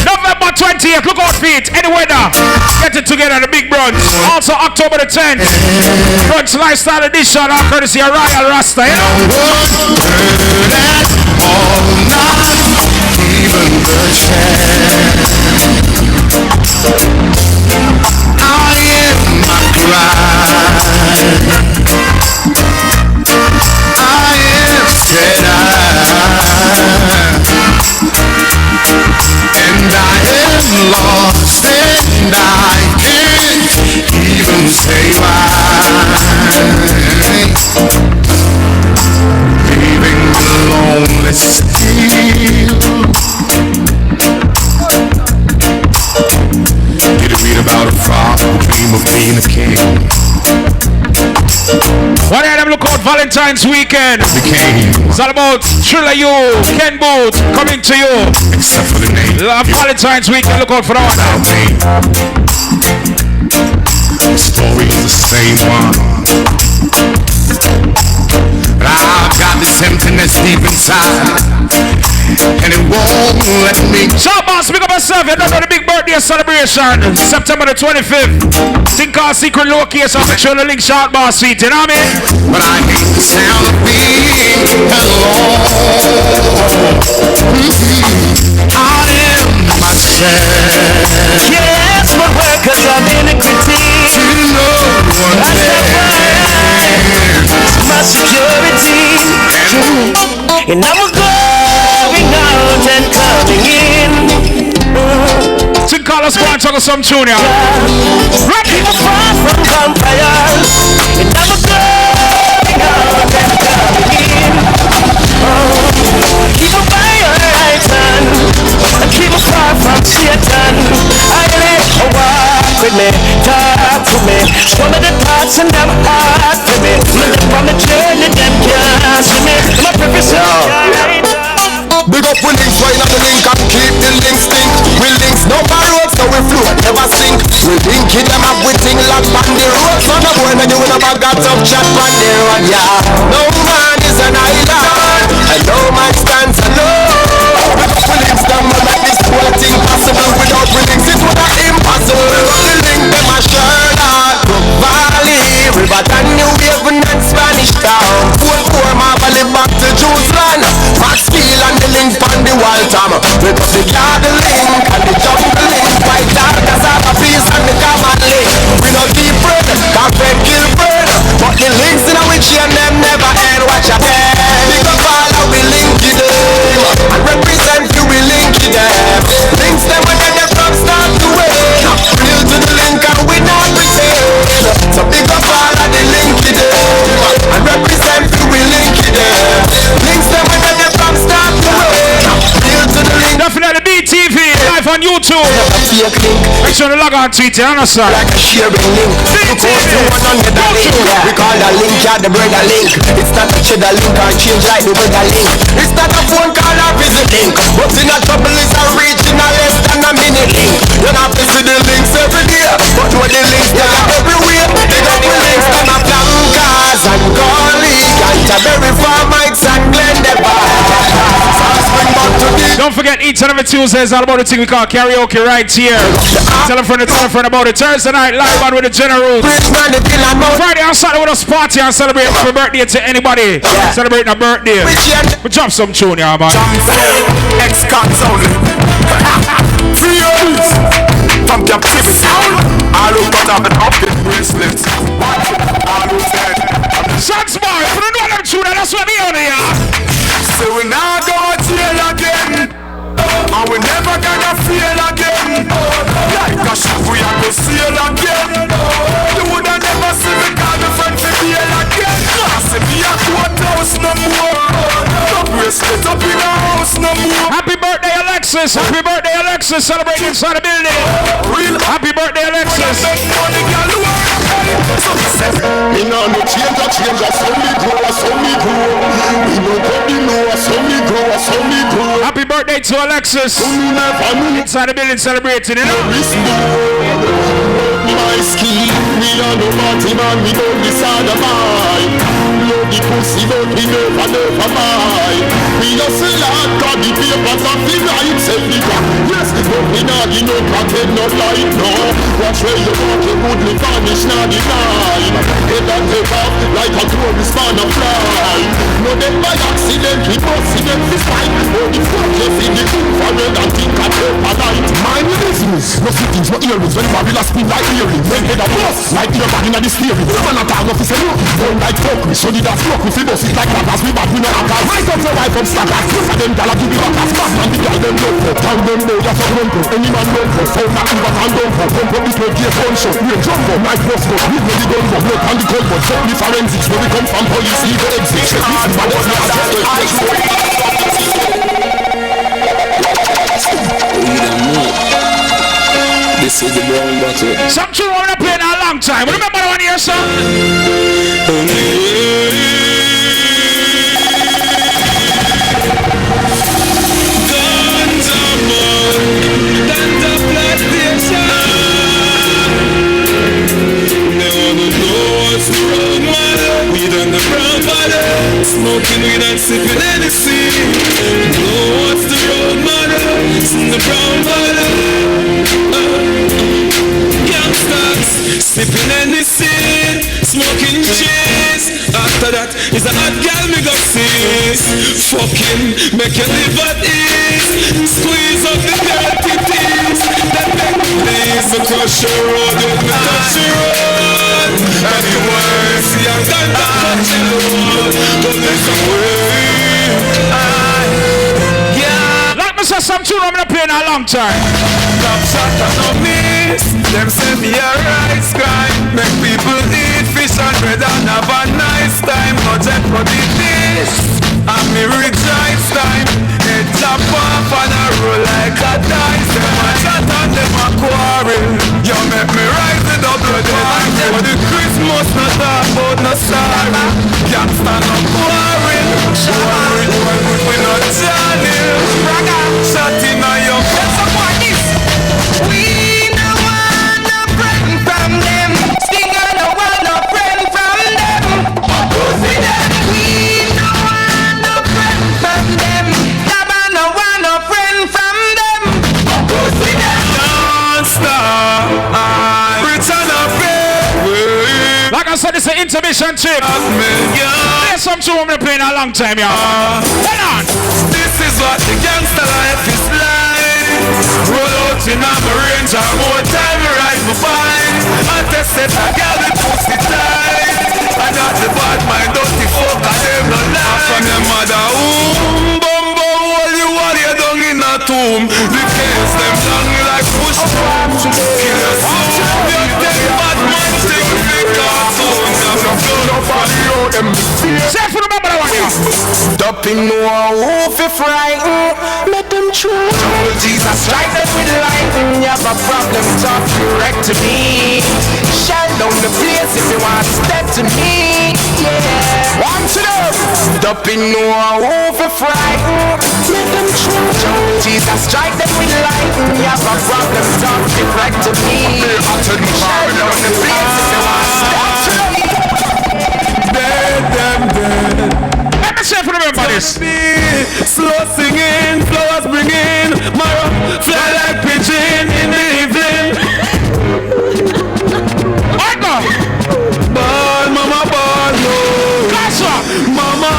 November 28th. Look out for it. Any weather. Get it together at the big brunch. Also October the 10th. Brunch Lifestyle Edition. Courtesy of Royal Rasta. You know? All night, even the chance. I am my cry. I am said and I am lost, and I can't even say why. Leaving lonely still. Did you read about a frog who dream of being a king? What are them look out Valentine's weekend? It's all about Thriller You, Ken Boot coming to you. Except for the name. Valentine's weekend, look out for that one. The story is the same one. But I've got this emptiness deep inside, and it won't let me. So boss, pick up yourself. You're not on the big birthday celebration, September the 25th. Think our secret location. Make sure the link shot boss seat. You know what I mean? But I hate the sound of being alone. I am myself. Yes, my workers are iniquity. To know one day. My security. And I'm going out and coming in. Think call us go and talk of some tune here. Keep far from vampires. And I'm going out and coming in. Keep a by your right hand. Keep far from Satan. I let her walk with me, talk to me. Show me the thoughts and them heart to me. Linky them up with thing locked on the road. So no boy when you never got up chat on the road, yeah. No man is an island, and no man stands alone. Links them like this whole thing possible. Without links it would have impossible. The link them a Sherlock, Valley, River and New Haven and Spanish Town. Poor Marvel back to Jerusalem. Maxfield and the link on the Waltham. We got the garden link and the jungle link. White dark as a piece and the common link. We no keep bread, can't friend kill bread. But the links in which and them never end. Watch your head. Big up all how we link it them. And represent you we link it them. Links them when they're from start to end. Real to the link and we not pretend. So big up all of the link it them. And represent you we link it them. Links them when they're from start to end. Real to the link. Definitely BETV live on YouTube. Make sure to log on to it, you understand? Like a sharing link. We call the link, yeah, the brother link. It's not a cheddar link or change like the weather link. It's not a phone call or visit link. But in a trouble is a regional less than a minute link. You don't have to see the links every day, but with the links they are everywhere. They got the links on a Blancas and Garlic and Tabberry Farmites and Glendale. Don't forget each and every Tuesday is all about the thing we call karaoke right here. Tell a friend about it. Thursday night live on with the Generals. Friday and Saturday with us party and celebrate happy birthday to anybody celebrating a birthday. We drop some tune, yeah, man. Ex-console. Free yours from captivity. All who got up and up in bracelets. All who said Sandz boy, if you don't know them tune, that's what we on here. so we now go to jail again. And we never gonna feel again. Like a ship we are go sail again. You woulda never see me call me friend for bail again. See me a courthouse no more. No bracelet up in the house no more. Happy birthday, Alexis! Happy birthday, Alexis! Celebrating inside the building. Real Happy birthday, Alexis! money girl me no change, so me grow. Me no go so me grow. Happy birthday to Alexis! Inside the building celebrating, you know? My ski, me a no party man, we don't decide a mind. Love the pussy, but we never mind. We just like God, the papers of the night, say the God. Yes, but we not the no pocket, no light, no. Watch where you walk, you would live vanish, not the night. Head and take off, like a tourist man a fly. No, them by accident, we must see them this fight. Oh, the fuck, you see the food for red and think I take a night. Mind your business, no cities, no earrings, when Babylon spin like earrings. When head a boss, like your bag in the steering. Never not talk of this and look. Don't like fuck, we show you that fuck. We feel it like that as we bad, we know that. Right up your wife from stackers. Most of them gala give you a pass. Fast man, the girl them love for. Town them know just a run for. Any man run for. Phone that you and don't for. Don't put this no gear phone show. We a jumbo, knife cross go. We know the gun for. Look on the cold but check the forensics. Where we come from, police, legal exit. Check this man, that's not this is the brown bottle. Some tune we're not playing a long time. Remember the one here, sir? Guns are more than the PlayStation. They wanna know what's wrong, man. Weed on the brown bottle. Smoking weed and sipping anything. Know what's the road, man. It's in the brown bottle. Youngsters sipping anything, smoking cheese. After that is a hot girl me go see. Fucking make you live at ease. Squeeze up the dirty teeth. Then make please me crush your road, let me touch your road. And you want see I'm done touch your road. But there's some way. Say some tune I'm not playing a long time. Top shot and no miss. Them say me a rice crime. Make people eat fish and bread and have a nice time. No jet for the dish. And me rejoice time. Head chop off and I roll like a dice. Them a chat and them a quarrel. You make me rise it up to the line. For the Christmas not talk about no sorry. Gangsta no quarrel. We not channel. Shot in your face. Support this. We no want no friend. understand this is an intermission trip. There's some tune I'm playing a long time, y'all. Hold on. This is what the gangster life is like. Roll out in my range, I'm more time to ride my bike. I tested a girl with pussy tight. I got the bad mind, dirty fuck, I them no lie. From your mother womb, bumbo, all you down in a tomb. The case them long like push from. Kill your soul, you take bad man, take a big cartoon. Say for the member that one here. Dumping no who fi frighten. Let them try. Jesus strike them with lightning. You have a problem, talk direct to me. Shine down the place if you want to step to me. Yeah. One to them. Dumping no who fi frighten. Let them try. Jesus strike them with lightning. You have a problem, talk direct to me. Shine down the place if you want to step to me. Dead. Let me say for the member this. Slow singing, flowers bringing, Mara fly like pigeon in the evening. What go? Ball, mama, ball, no. Casa. Mama,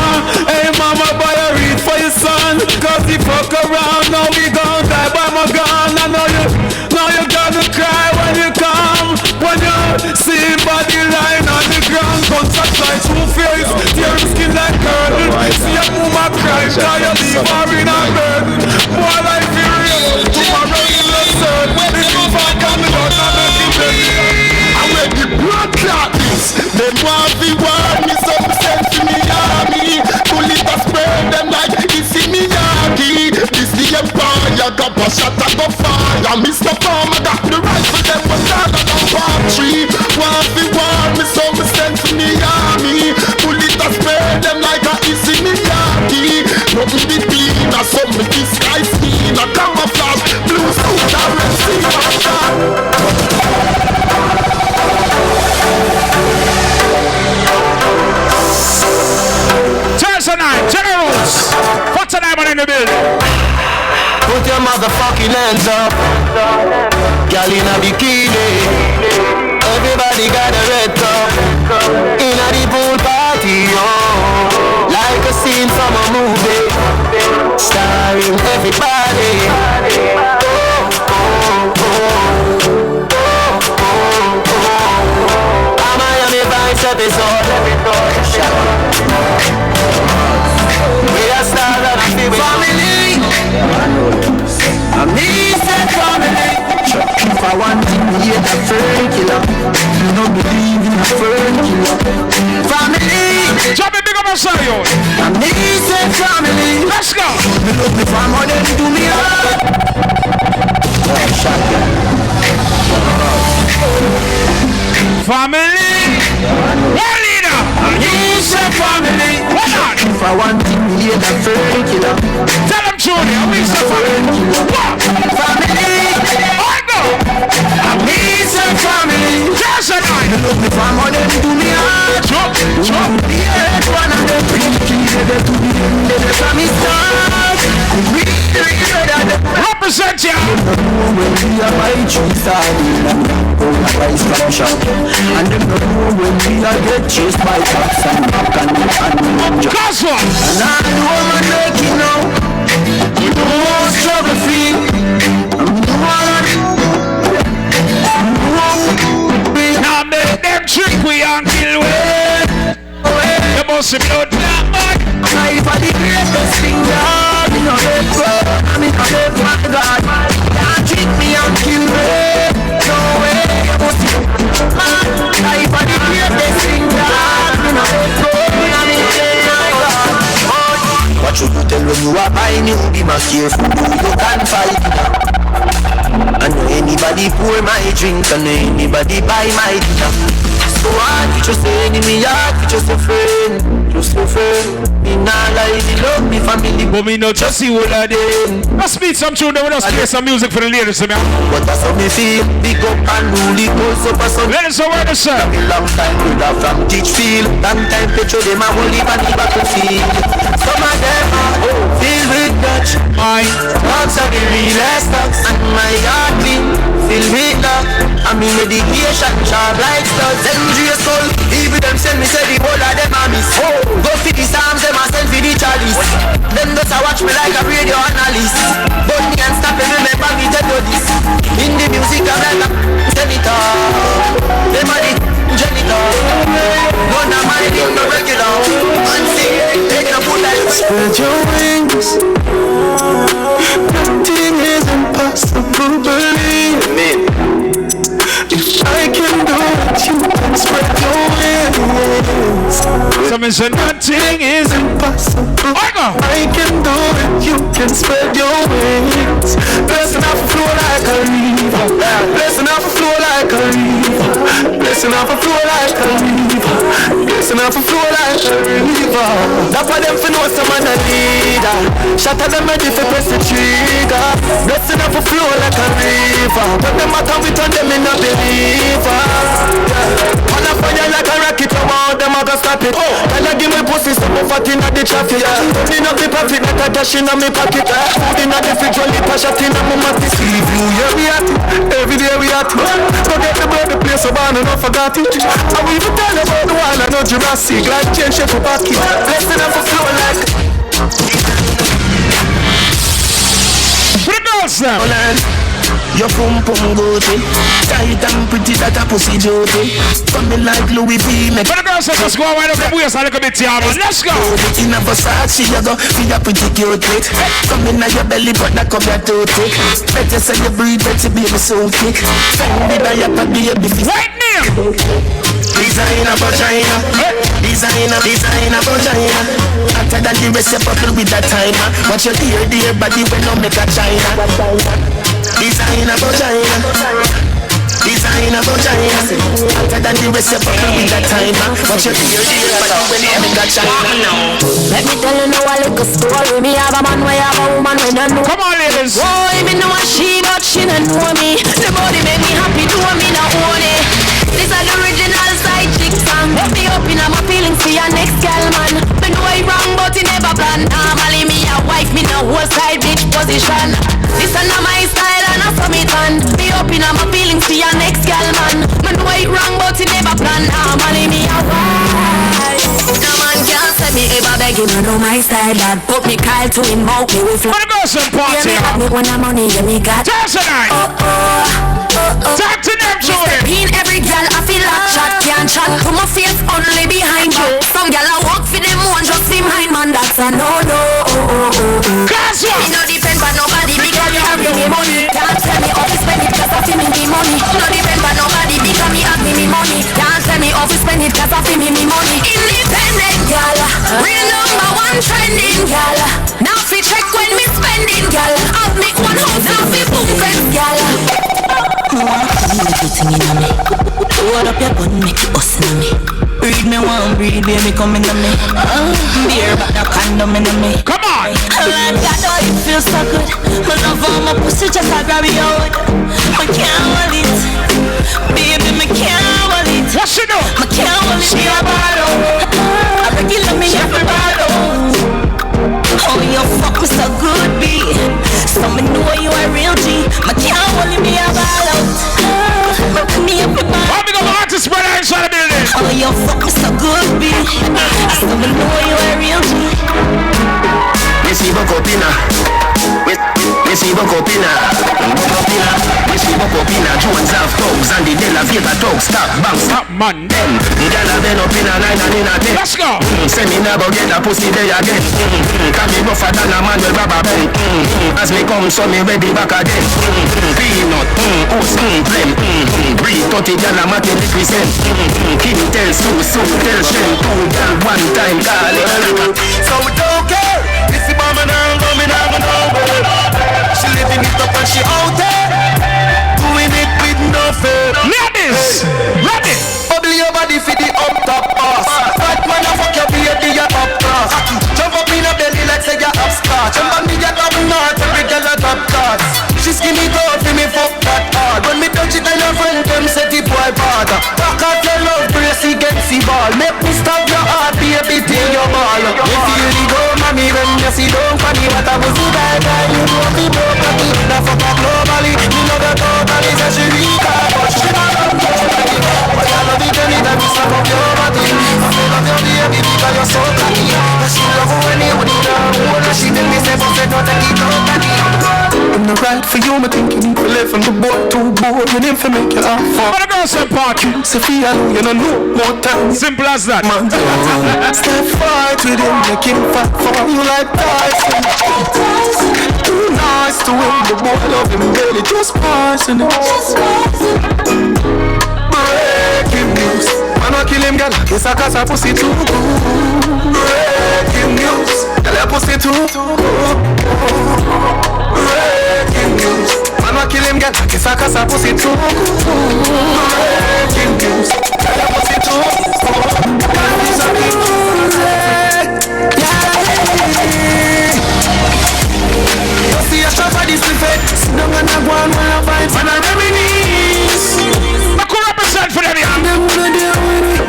hey mama, boy, I read for your son. Cause he fuck around, now we gon' die by my gun. I know you gonna cry when you come. When you see body lying on the ground. Contact like two-face, tear his skin like curtain. See a woman cry, cause you leave her in a burden. More life in real, tomorrow in the sun. When you fuck on the gun, I'm making baby. I make the blood clot this. Them want the world, me some sense to me army. Bullet a spread them like it's in me yaki. This the empire, got a shot at the fire. Mr. Farmer got the rifle, them was down on the palm tree. Want the world, me some sense to me army. Bullet a spread them like a it's in me yaki. Nothing be clean, a some me disguise skin. A camouflage, blue suit, a red sea. Thursday night, Generals. What's the name in the building? Put your motherfucking hands up. Girl in a bikini. Everybody got a red cup. In a the pool party, oh. Like a scene from a movie. Starring everybody. Oh, oh, oh. A Miami Vice episode. We are stars of the family. I'm said family. If I want to be a fern killer, you don't believe in a fern killer. Family. Jump it big up and say yo. I'm said family. Let's go. Me look me for more than do me hard. Family. One leader. I'm said family. Hold on. If I want to be a fern killer, Tell them Junior, we say family. What? family. I go. I'm said family. Thursday night. Me look me for more than do me hard. Jump, jump. Yeah, one of the pretty to be in the family stars. Represent ya. When we are by trees, and price from shop. And them don't know when we are get chased by cops and back and Cause what? and I know I'm making now. You don't struggle free. Now make them trick we and kill we. You must be blood black man. I for the greatest thing that you know they grow. I mean, my God, can't treat me and kill me. No way, you must be man. I for the greatest thing that you know they grow. I mean, my God. What should you tell when you are buying it? Be more careful, you can't fight. I know anybody pour my drink, I know anybody buy my dinner. So I just say enemy, I just a friend, just a friend. Me not like the love me family, But me no just see what I did. Let's beat some tune, then we just play some music for the ladies, man. but that's how me feel. Big up and rule it goes up a son. Ladies, so where to say? Long time with a from Teachfield. Long time petrol them a whole heap on the battlefield. Some of them are filled with Dutch. My Dogs are the realest dogs. And my heart clean, filled with love. And me medication sharp like studs. Dangerous soul, even them send me say the whole of them a miss. Go for the Psalms, them a send for the chalice. Them just a watch me like a radio analyst. But me and stop and remember me tell you this. In the music I'm like a senator. Them a the janitor. None of my name no regular. And sing, take no food like Spread your wings. Nothing is impossible, believe me. If I can do it, you can spread your wings. Someone said nothing is Impossible. I can do it, you can spread your wings. Blessing off a flow like a river. Blessing off a flow like a river. Blessing off a flow like a river. Blessing off a flow like a river. That's why them for know some man a leader. Shut up them ready for press the trigger. Blessing off a flow like a river. But them matter we turn them in a believer. Man a fire like a rocket, I want them a go stop it. Can I give me pussy some fat in the traffic? Turning up the profit like a dash in my pocket. Food in the fridge, only pass shot in my matty. See you, yeah we at it. Every day we at it. Forget the blood, the place of honor, no forgot it. I will even tell about the wall, I know Jurassic. Like change shape for pocket. Blessing up for flow like. For the girls now. Your pum pum goatee, tight and pretty that a pussy jokey. Coming like Louis V. For the girls, let's go wind up the waist a little bit, yeah, man. Let's go. In a Versace, you go feel a pretty cute it. Coming out your belly, but that come your toe tick. Better say you breathe, better baby so thick. Find it by your baby. Right now. Designer vagina, designer vagina. After that the rest you bubble with that timer. Watch your dear body when no make a China. Designer vagina, designer vagina. After that the rest you bubble with that timer. Watch your dear body when no make a China. Let me tell you now a little story. Me have a man, we have a woman, we don't know. Come on, ladies. Boy, me know a she, but she don't know me. The body make me happy, do me not own it. This is the original side chick song. Let me up in my feelings for your next girl, man. Me know I wrong, but you never plan. Normally me a wife, me no whole side bitch position. This is not my style and I saw me done. Me up in my feelings for your next girl, man. Me know I wrong, but you never plan. Normally me a wife. No man can't say me ever beg him. I know my style, lad. Put me Kyle to him, mouth me with For the girls some party. yeah, me when I'm money, yeah, me got. Dance tonight. Talk to them, Jordan. In every girl, I feel like chat can't chat. Put my face only behind you. Some girl I walk for them one just see mine, man. That's a no. Guess what? Me no depend on nobody because me have me money. Can't tell me how to spend it cause I feel me money. No depend on nobody because me have me money. Can't tell me how to spend it cause I feel me money. Independent girl, real number one trending girl. Now fi check when me spending girl. I'll make one house now fi boom fence girl. Everything in me. Hold up your gun, make it us in me. Breathe me one, breathe, baby, come in me. Beer, but no condom in me. Come on. God, oh, it feels so good. My love on my pussy, just I grab you out. I can't hold it, baby, I can't hold it. What you do? I can't hold it, me a bottle. I regular me every bottle. Oh, you fuck me so good, B. So me know you a real G. I can't hold it, me a bottle. Me up in my. How big of an artist brother inside the building? Oh, you fuck me so good, B. So me know you a real G. Recibo copina, recibo copina, recibo copina. Jones have dogs and the De La Vega dogs. Stop, bang, stop, man. them. The girl have been up in a 9 and in a 10. Let's go. Say me never get a pussy day again. Can be rougher than a man with rubber band. As me come, so me ready back again. Peanut, oats, blem. Breathe 30 girl, I'm at 80%. Kim tell Sue, Sue tell Shen. 2 girl, 1 time call it. So we don't care. This is mama now, coming out of nowhere. She living it up and she out there. Doing it with no fear. Ladies, ready. Bubble your body for the up top boss. Fat man, I fuck your baby, you're up class. Jump up in a belly like say you're upstart. Jump on me, you're top north, every girl a top class. She skinny girl for me, fuck that hard. When me touch it and your friend, them say the boy bad. Back out your love, brace against the ball. Make me stop your heart, baby, till your ball. You feel the go, mommy, when you see don't funny. What I was the guy, you know me, don't funny. Now fuck up globally. for you, me think you need to live from the boat too bored. You need to make your heart fall. Wanna go some party? Sophia, you don't know more time. Simple as that. Man, step fight with him, make him fight for you like Tyson. Too nice to win, the boy love him daily, just passing it. Breaking news, man, I kill him, girl. Yes, I cause I pussy too good. Breaking news, girl, I pussy too good. Breaking news, man, I kill him, girl. Yes, I cause I pussy too good. Breaking news, girl, I pussy too good. You see a shot for this effect. Sit down and I go and wanna find for the reminisce. I could represent for them, yeah. Them wanna deal with it.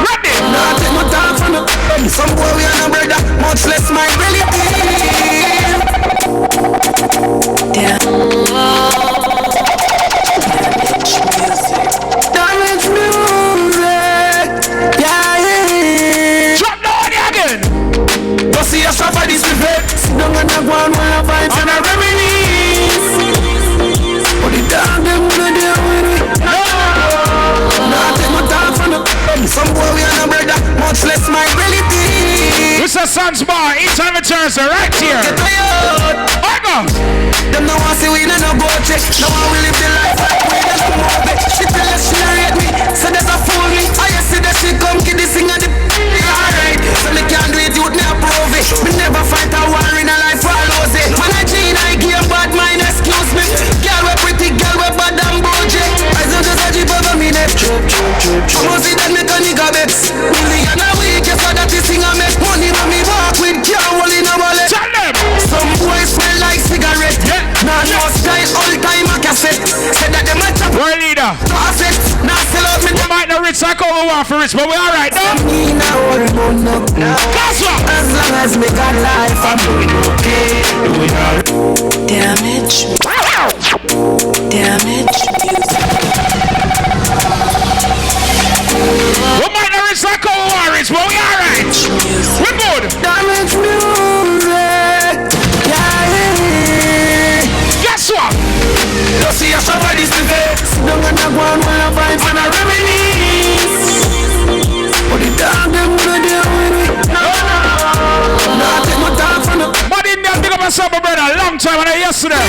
Ready? Nah, take no time from the some boy we are no brother, much less my relative. Damage music. Yeah. Drop the audio again. You see a shot for this effect. Sit down and I go and wanna find for the reminisce. But the dog them wanna deal with it. Nah, take no time from the some boy we are no brother, much less my relative. This is Sandz bar, each time it turns right here. Get tired. Them no want see we no go check. No one will live the life like we no move it. She tell us she rate me, so that's a fool me. I see that she come get this thing at the alright. So me can't do it, you'd never prove it. Me never fight a war in a life for lose it. Man I cheat, I give bad mind, excuse me. Girl we pretty, girl we bad and budget. I don't just a jeep over me neck. I'ma see that me can nigga bets. Million a week, yes for that this thing I make money when me walk with can't hold in a wallet. Tell them. Some boys smell like cigarette. Nah, no style, all time a cassette. Said that them a chop. World leader. Cassette. Nah, sell out me. We might not rich like over one for rich, but we alright now. Me now worry about no. That's what. As long as me got life, I'm doing okay. Doing alright. Damage. Damage. We might not rich like over one rich, but we alright. We good. Damage music. Yeah. Guess what? You see a shot for this effect. Don't gonna go and wanna find for the reminisce. But the dog them wanna deal with it. Nah, take my time from the But in there, big up myself, my brother, a long time and yesterday.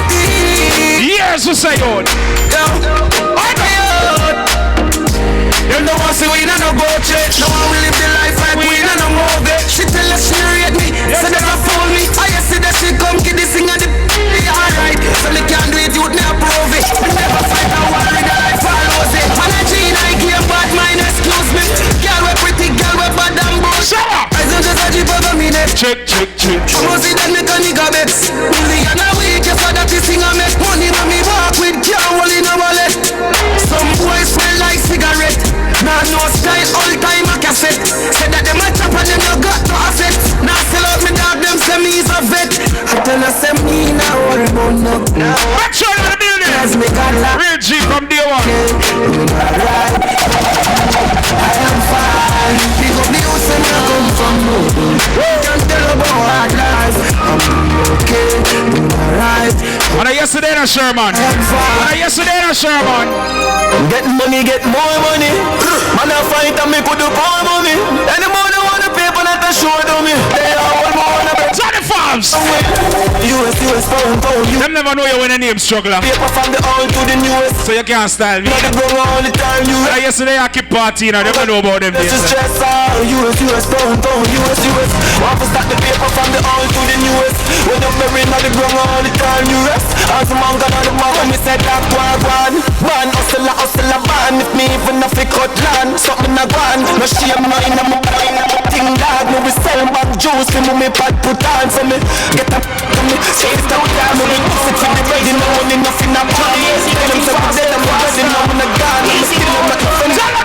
Years we say good. You know what, see we no go church. No one will live the life like we no move it. She tell us she rate me, so that's a fool me. I see that she come get this thing at the alright. So me can't do it, you'd never prove it. We never fight a war in the life, I lose it. Man I cheat, I give bad mind, excuse me. Girl we pretty, girl we bad and bullshit. I don't just a jeep over me neck. Check. I'ma see that me can nigga bets. Million a week, yes for that this thing I make money when me walk with can't hold in a wallet. Some boys smell like cigarette. Nah, no style, all time a cassette. Said that them a chop and them no got no assets. Now sell out me dog, them say me is a vet. I tell us say me now worry about no. Make sure you're in the building. As me got la. Real G from day one. I am fine. Pick up the house and I come from no. Can't tell about hard life. I'm okay, doing alright. And yesterday na Sherman. Get money, get more money. Man I fight and me could do more money. Any more they want to pay for that to show to me. They are all more on the bed. Johnny Farms. US, pound, Them never know you when a name struggler. paper from the old to the newest. So you can't style me. Let it go all the time, And yesterday I keep partying and they don't know about them This days. is stress all US, pound, US. Want to start the paper from the old to the newest. When you're married, not the ground all the time, you rest. As a man, gone on the man, when me said that one. Man, hustle a man. If me even if it cut land, something a gone. No shame, no in a my thing dog. No we sell back juice, me pot put on for me. Get up, me chase down down. Me sit in the bed, no money, nothing a plan. Them say I'm dead, I'm ready, now I'm a gun. I'm still on the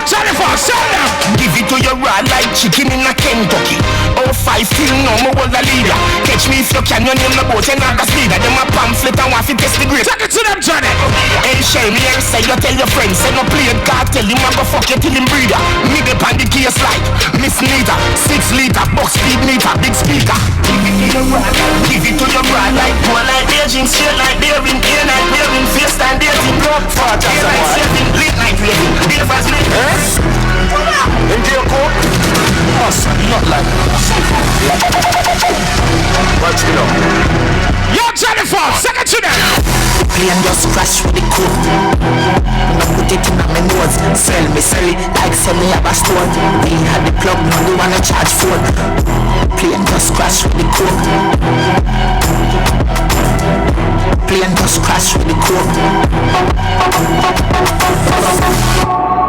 Johnny Farms, tell them. Give it to your rod like chicken in a Kentucky. Oh, 5 till no more was a leader. Catch me if you can, you name the boat, you're not the speeder. Them a pamphlet and want to test the grade. Take it to them, Johnny. Hey, shame me here, say you tell your friends. Say no play it, God tell him I go fuck you till him breather. Nigga pan the case like Miss Nita, 6 liter, box speed meter, big speaker. Give it to your bride like poor like aging, straight like daring, day night daring, face and dating, blood for just like saving, late night waiting, day fast late. In your coat, awesome, not like watch it up. Yo, Jennifer, second to them. Plane just crash with the coat. No put it in my nose. Sell me, sell it like sell me have a stone. We had the plug, now they wanna charge phone. Plane just crash with the coat. Plane just crash with the coat.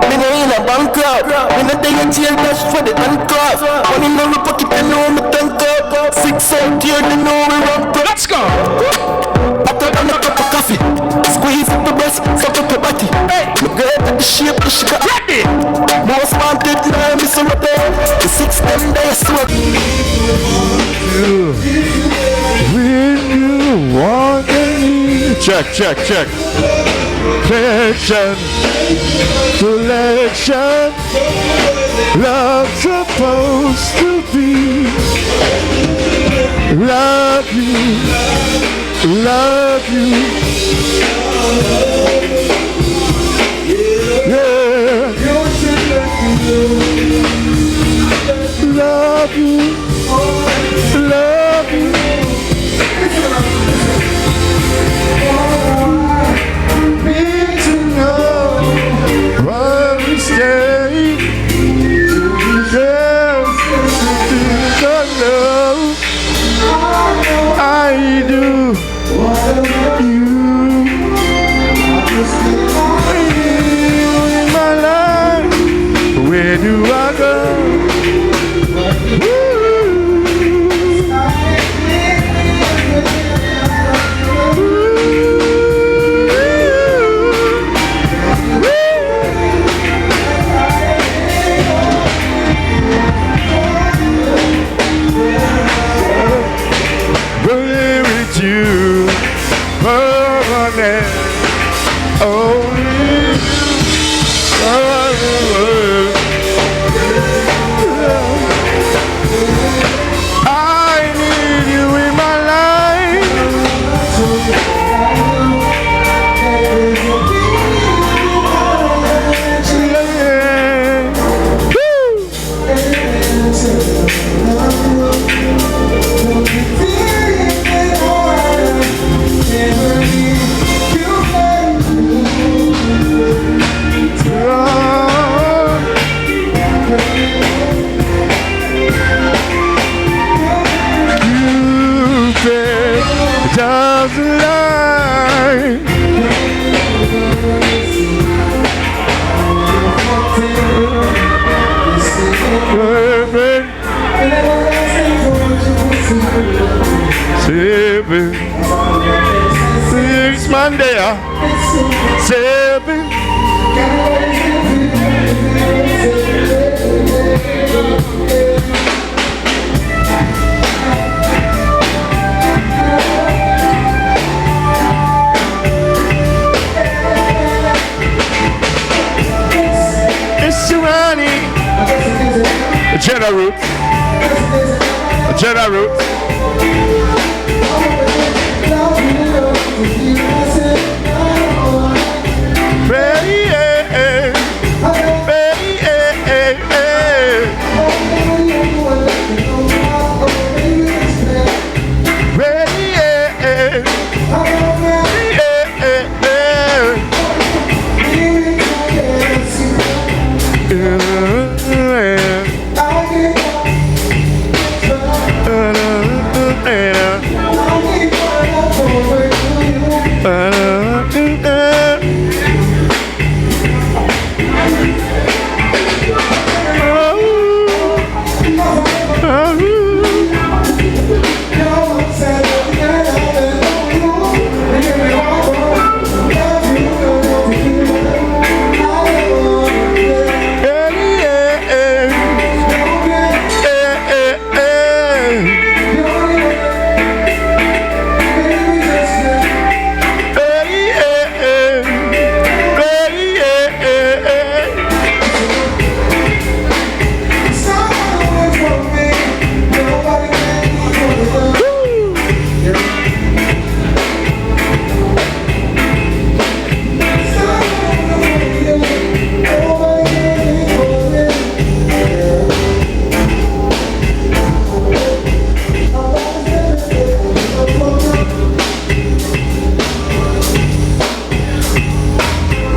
Me no in a bankrupt. Me no day in jail dash for the handcuff. Money in my pocket, I know me tank up. 6 out here, they know we run. Let's go. And a cup of coffee. Squeeze up the breast, fuck up your body. Look good at the shape, the sugar. Ready. Most wanted, now I'm so repair. The 6 them days sweat. When you want me. Check. Collection. Love's supposed to be. Love you. Yeah. Love you. Need to know where we stay. Yes, I know. I do. You in my life. Where do I go? Be with you, permanent. Only I need you in my life. Doesn't lie. Seven, 6 Monday, 7. Jenna Roots.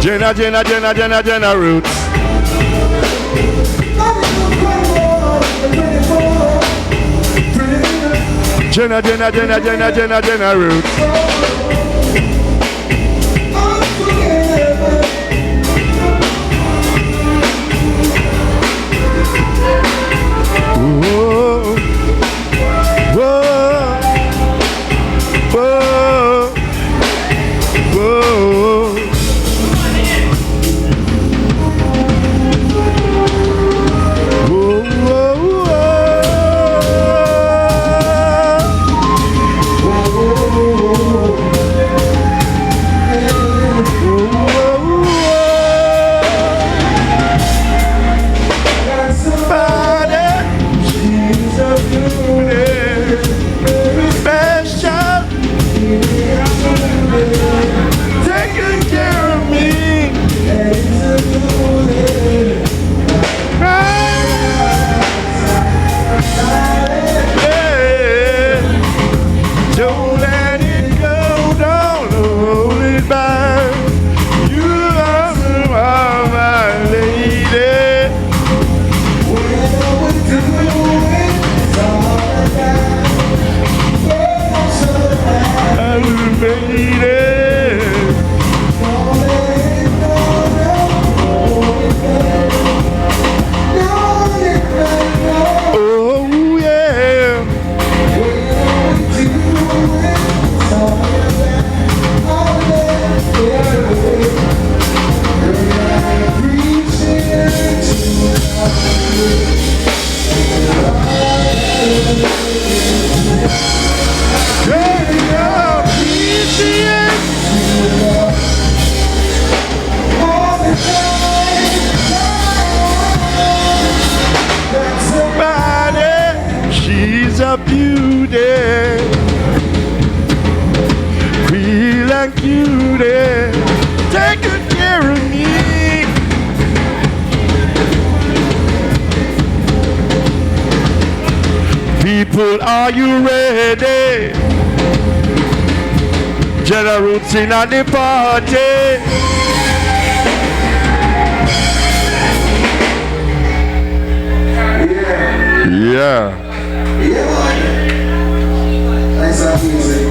Jenna Roots. Jenna Roots. Whoa. Whoa. Whoa. Whoa. Are you ready? Jenna Roots in at the party. Yeah. Nice music.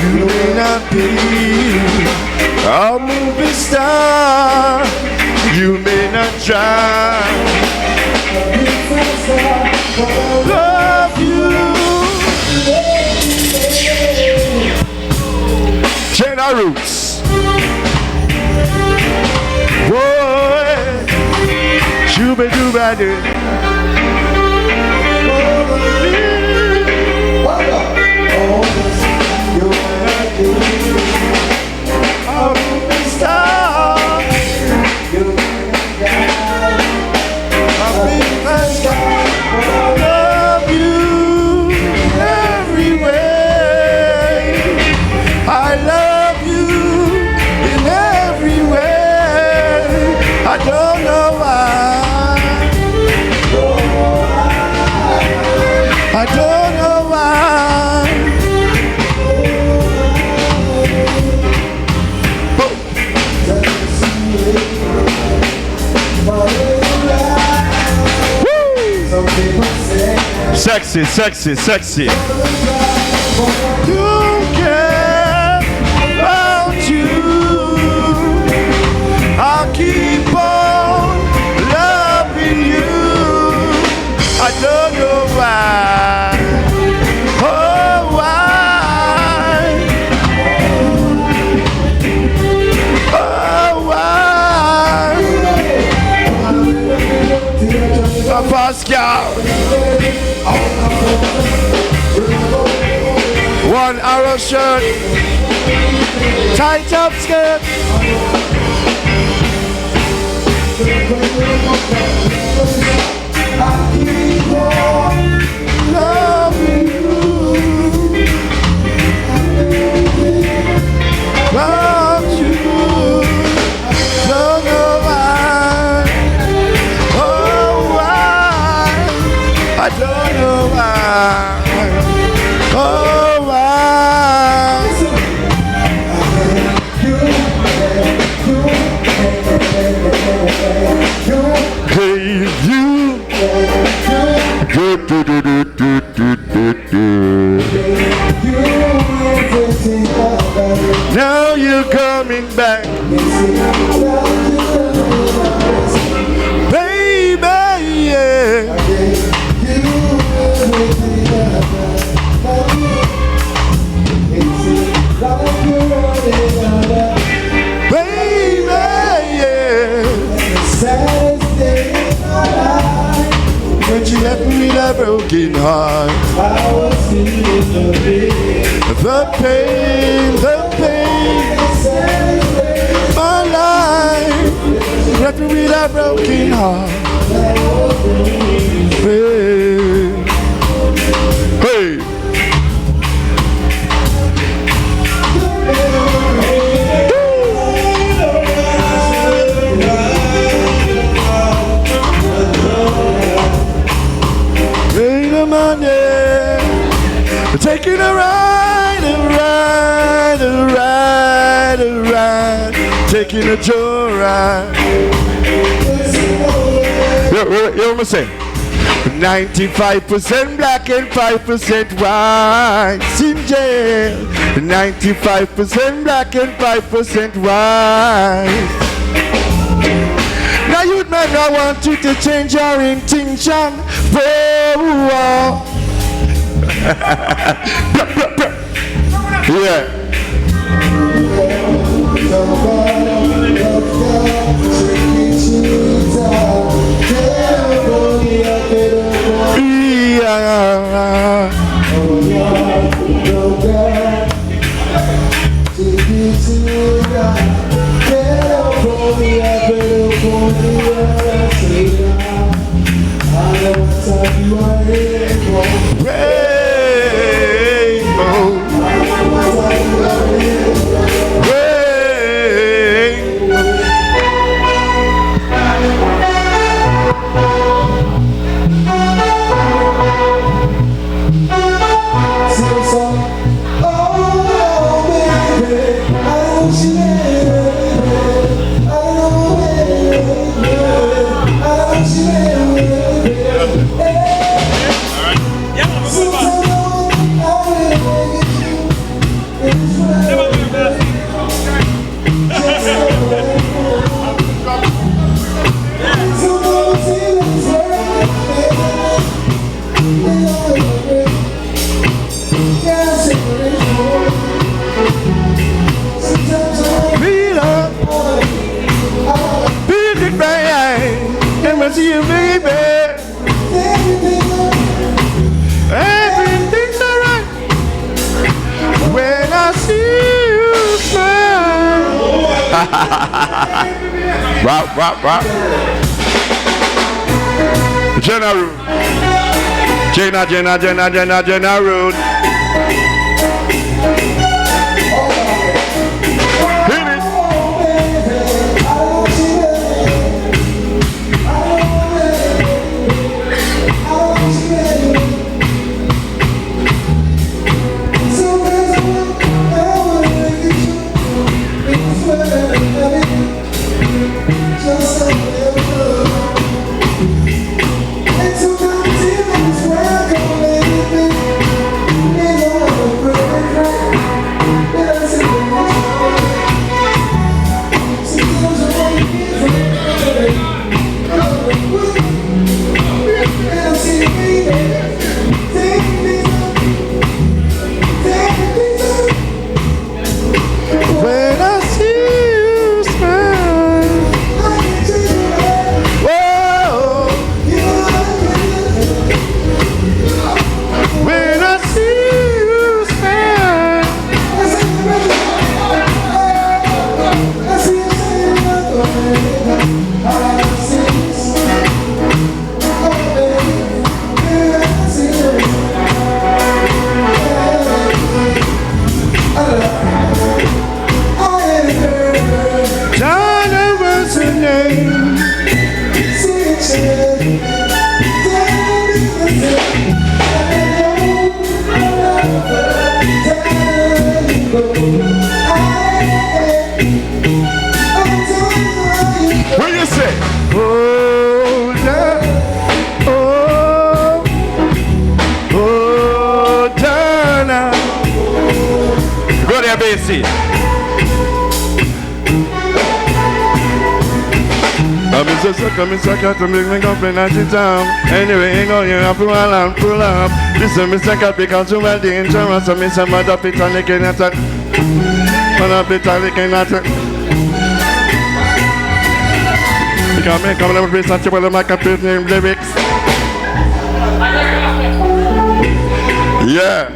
You may not be a movie star, you may not try. Love you. Jenna Roots. Boy, shooba-dooba-doo. I don't know why. Woo! Sexy, sexy, sexy. Don't care about you. I'll keep on loving you. I don't know why. Oh, why? Oh, why? Pascal. One arrow shirt, tight up skirt. I keep on loving you. Love you. Don't know why. saddest day in my life. When she left me with a broken heart, I was feeling the pain. the pain, the Saddest day in my life. She left me with a broken heart. Pain. Hey. Hey, the Monday. Taking a ride, taking a joyride. You know what I'm saying? 95% black and 5% white. In jail. 95% black and 5% white. Now you'd man, I want you to change your intention. Oh. Yeah. Everything's alright when I see you smile. Rap. Jenna Road. Hit it. What you say? Oh, yeah. Oh, Dana. Go there, Basie. Come in, suck out to make me complain at the town. Anyway, ain't going you have to pull up. Listen, Mr. Cat, because you are dangerous. So, Mr. Mother, Pit and Lick in at it. Mother, Pit and Lick in at it. Come in, come on, please, touch about the microphone name lyrics. Yeah.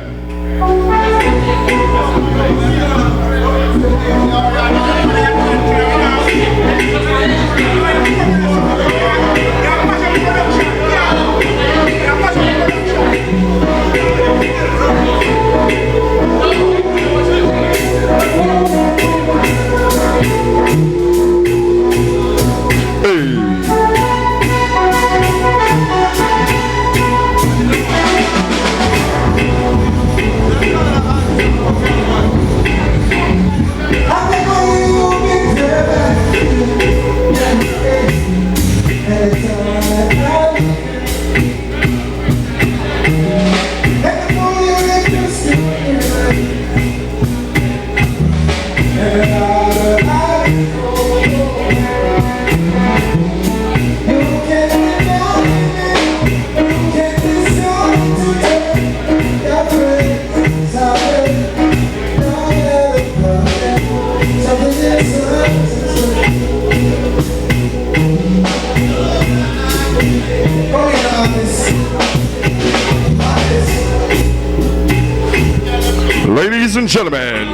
Ladies and gentlemen,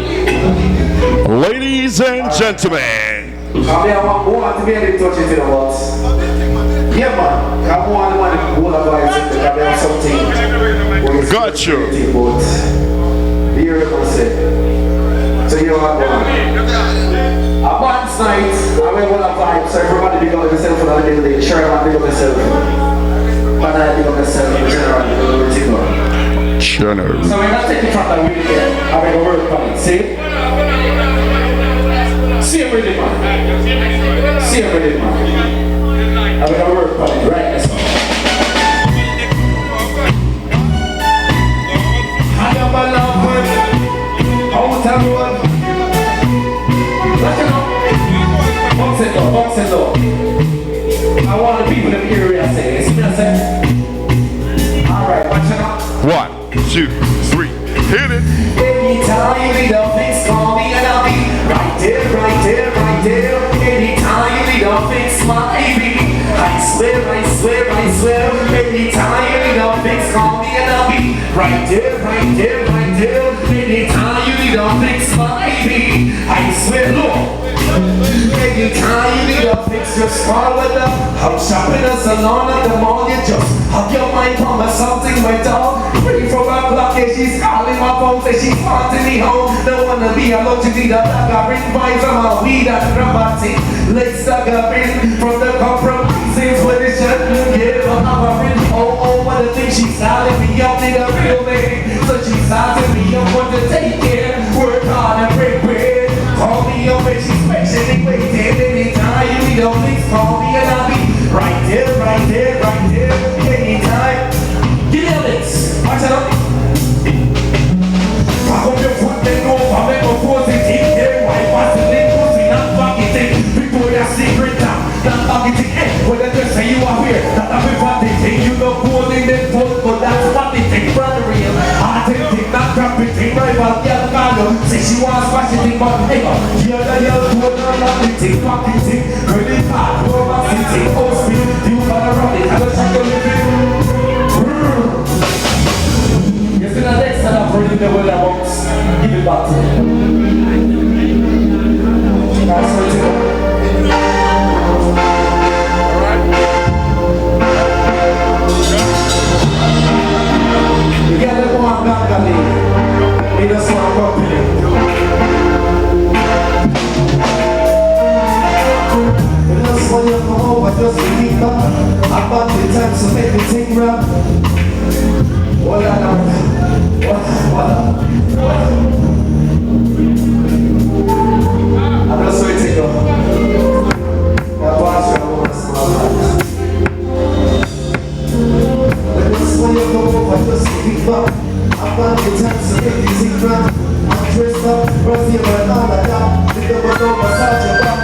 ladies and gentlemen. I want to be able to touch it in the box. Yeah, man. I want to go about it. I have something. Got you. Here it is. So you know what a man's night, I went one of vibes, so everybody big up themselves for the building. Sherman big up themselves. But I big up themselves in general. General. So we're not taking from that really again. I'm going to work on it. See? See him with it, man. See him with it, man. I'm going to work on it. Right, let's go. I am a lover. Out and road. Let's go. Box it up, box it up. I want the people in the area to say it. See what I say? Alright, watch it out. 1, 2, 3, hit it. Anytime you need a fix, call me and I'll be right there, right there, right there. Anytime you need a fix, my baby. I swear, I swear, I swear. Anytime you need a fix, call me and I'll be right there, right there, right there. Anytime you need a fix, my baby. I swear, look. Anytime you need a fix, just call with her. I'm shopping a salon at the mall, you just hug your mind, promise something my dog. Pretty from my block, yeah, she's calling my phone, say she's wanting me home. Don't wanna be alone, she need a dagger, bring vibes on my weed and dramatic. Let's dagger in from the compromises with the shit. Yeah, but I'm a ring, oh, what a thing, she's calling me up, need a real man. So she's asking me up what to take care, work hard and break bread. Call me up and she's patiently waiting. Anytime you need a fix, call me and I'll be right there, right there, right there. Anytime. Give me a mix. Watch it up. Back up your foot, then over, make a positive. Yeah, why pass the link, cause we not fucking thing. Victoria's Secret now, not fucking thing. Hey, when they just say you are here, not a big funny thing. You know, holding them foot, but that's funny thing. Brother real, I think not crappy thing. Rival, yeah, Carlo, say she wants fashion thing, but hey, you're the yellow, nothing thing, fucking thing. Credit card, over city, oh, speed, you gotta run it, have a check on living. You see the next time I'm running the weather box, give it back to me. That's what you know. You get the one back at me. It doesn't want to company. When you come over, just keep up. About the time, so make me think rap. What I know, what I'm just waiting to go. My boss, I want to smile. When you come over, just keep up. About the time, so make me think rap. I'm dressed up, rusty, but all I got. Think about no massage your back.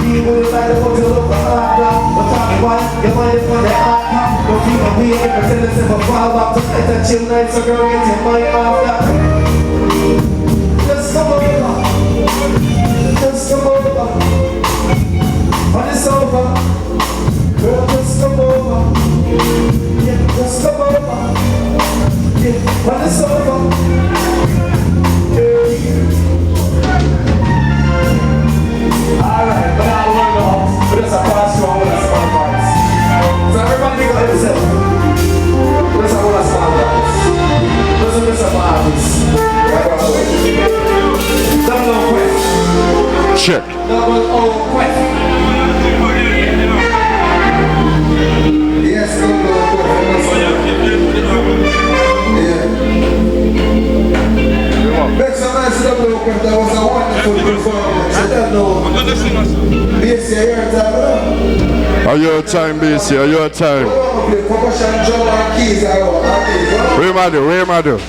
People inside the hotel look for hard now. But talk about your money for the hard cop. Don't keep on being in pretending to fall back. Tonight a chill night, so girl, get your money off that. Just come over. Just come over. On the sofa. Are your time, BC? Are your time? Where am I do? Where am I do?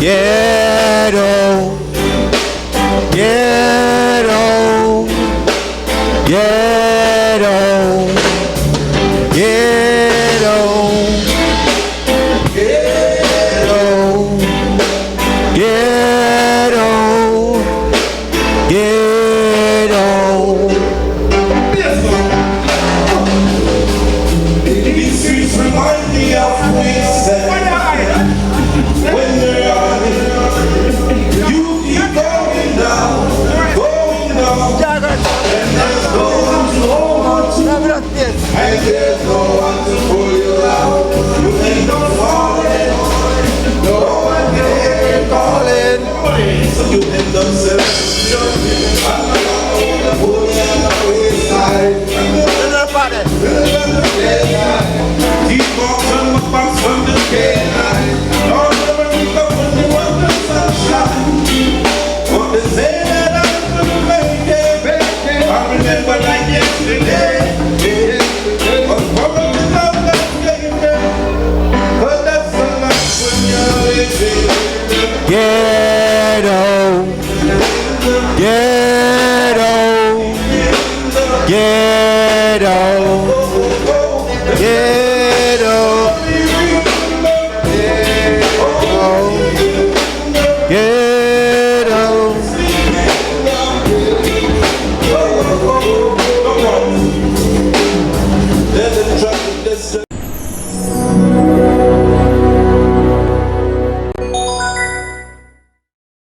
Yeah.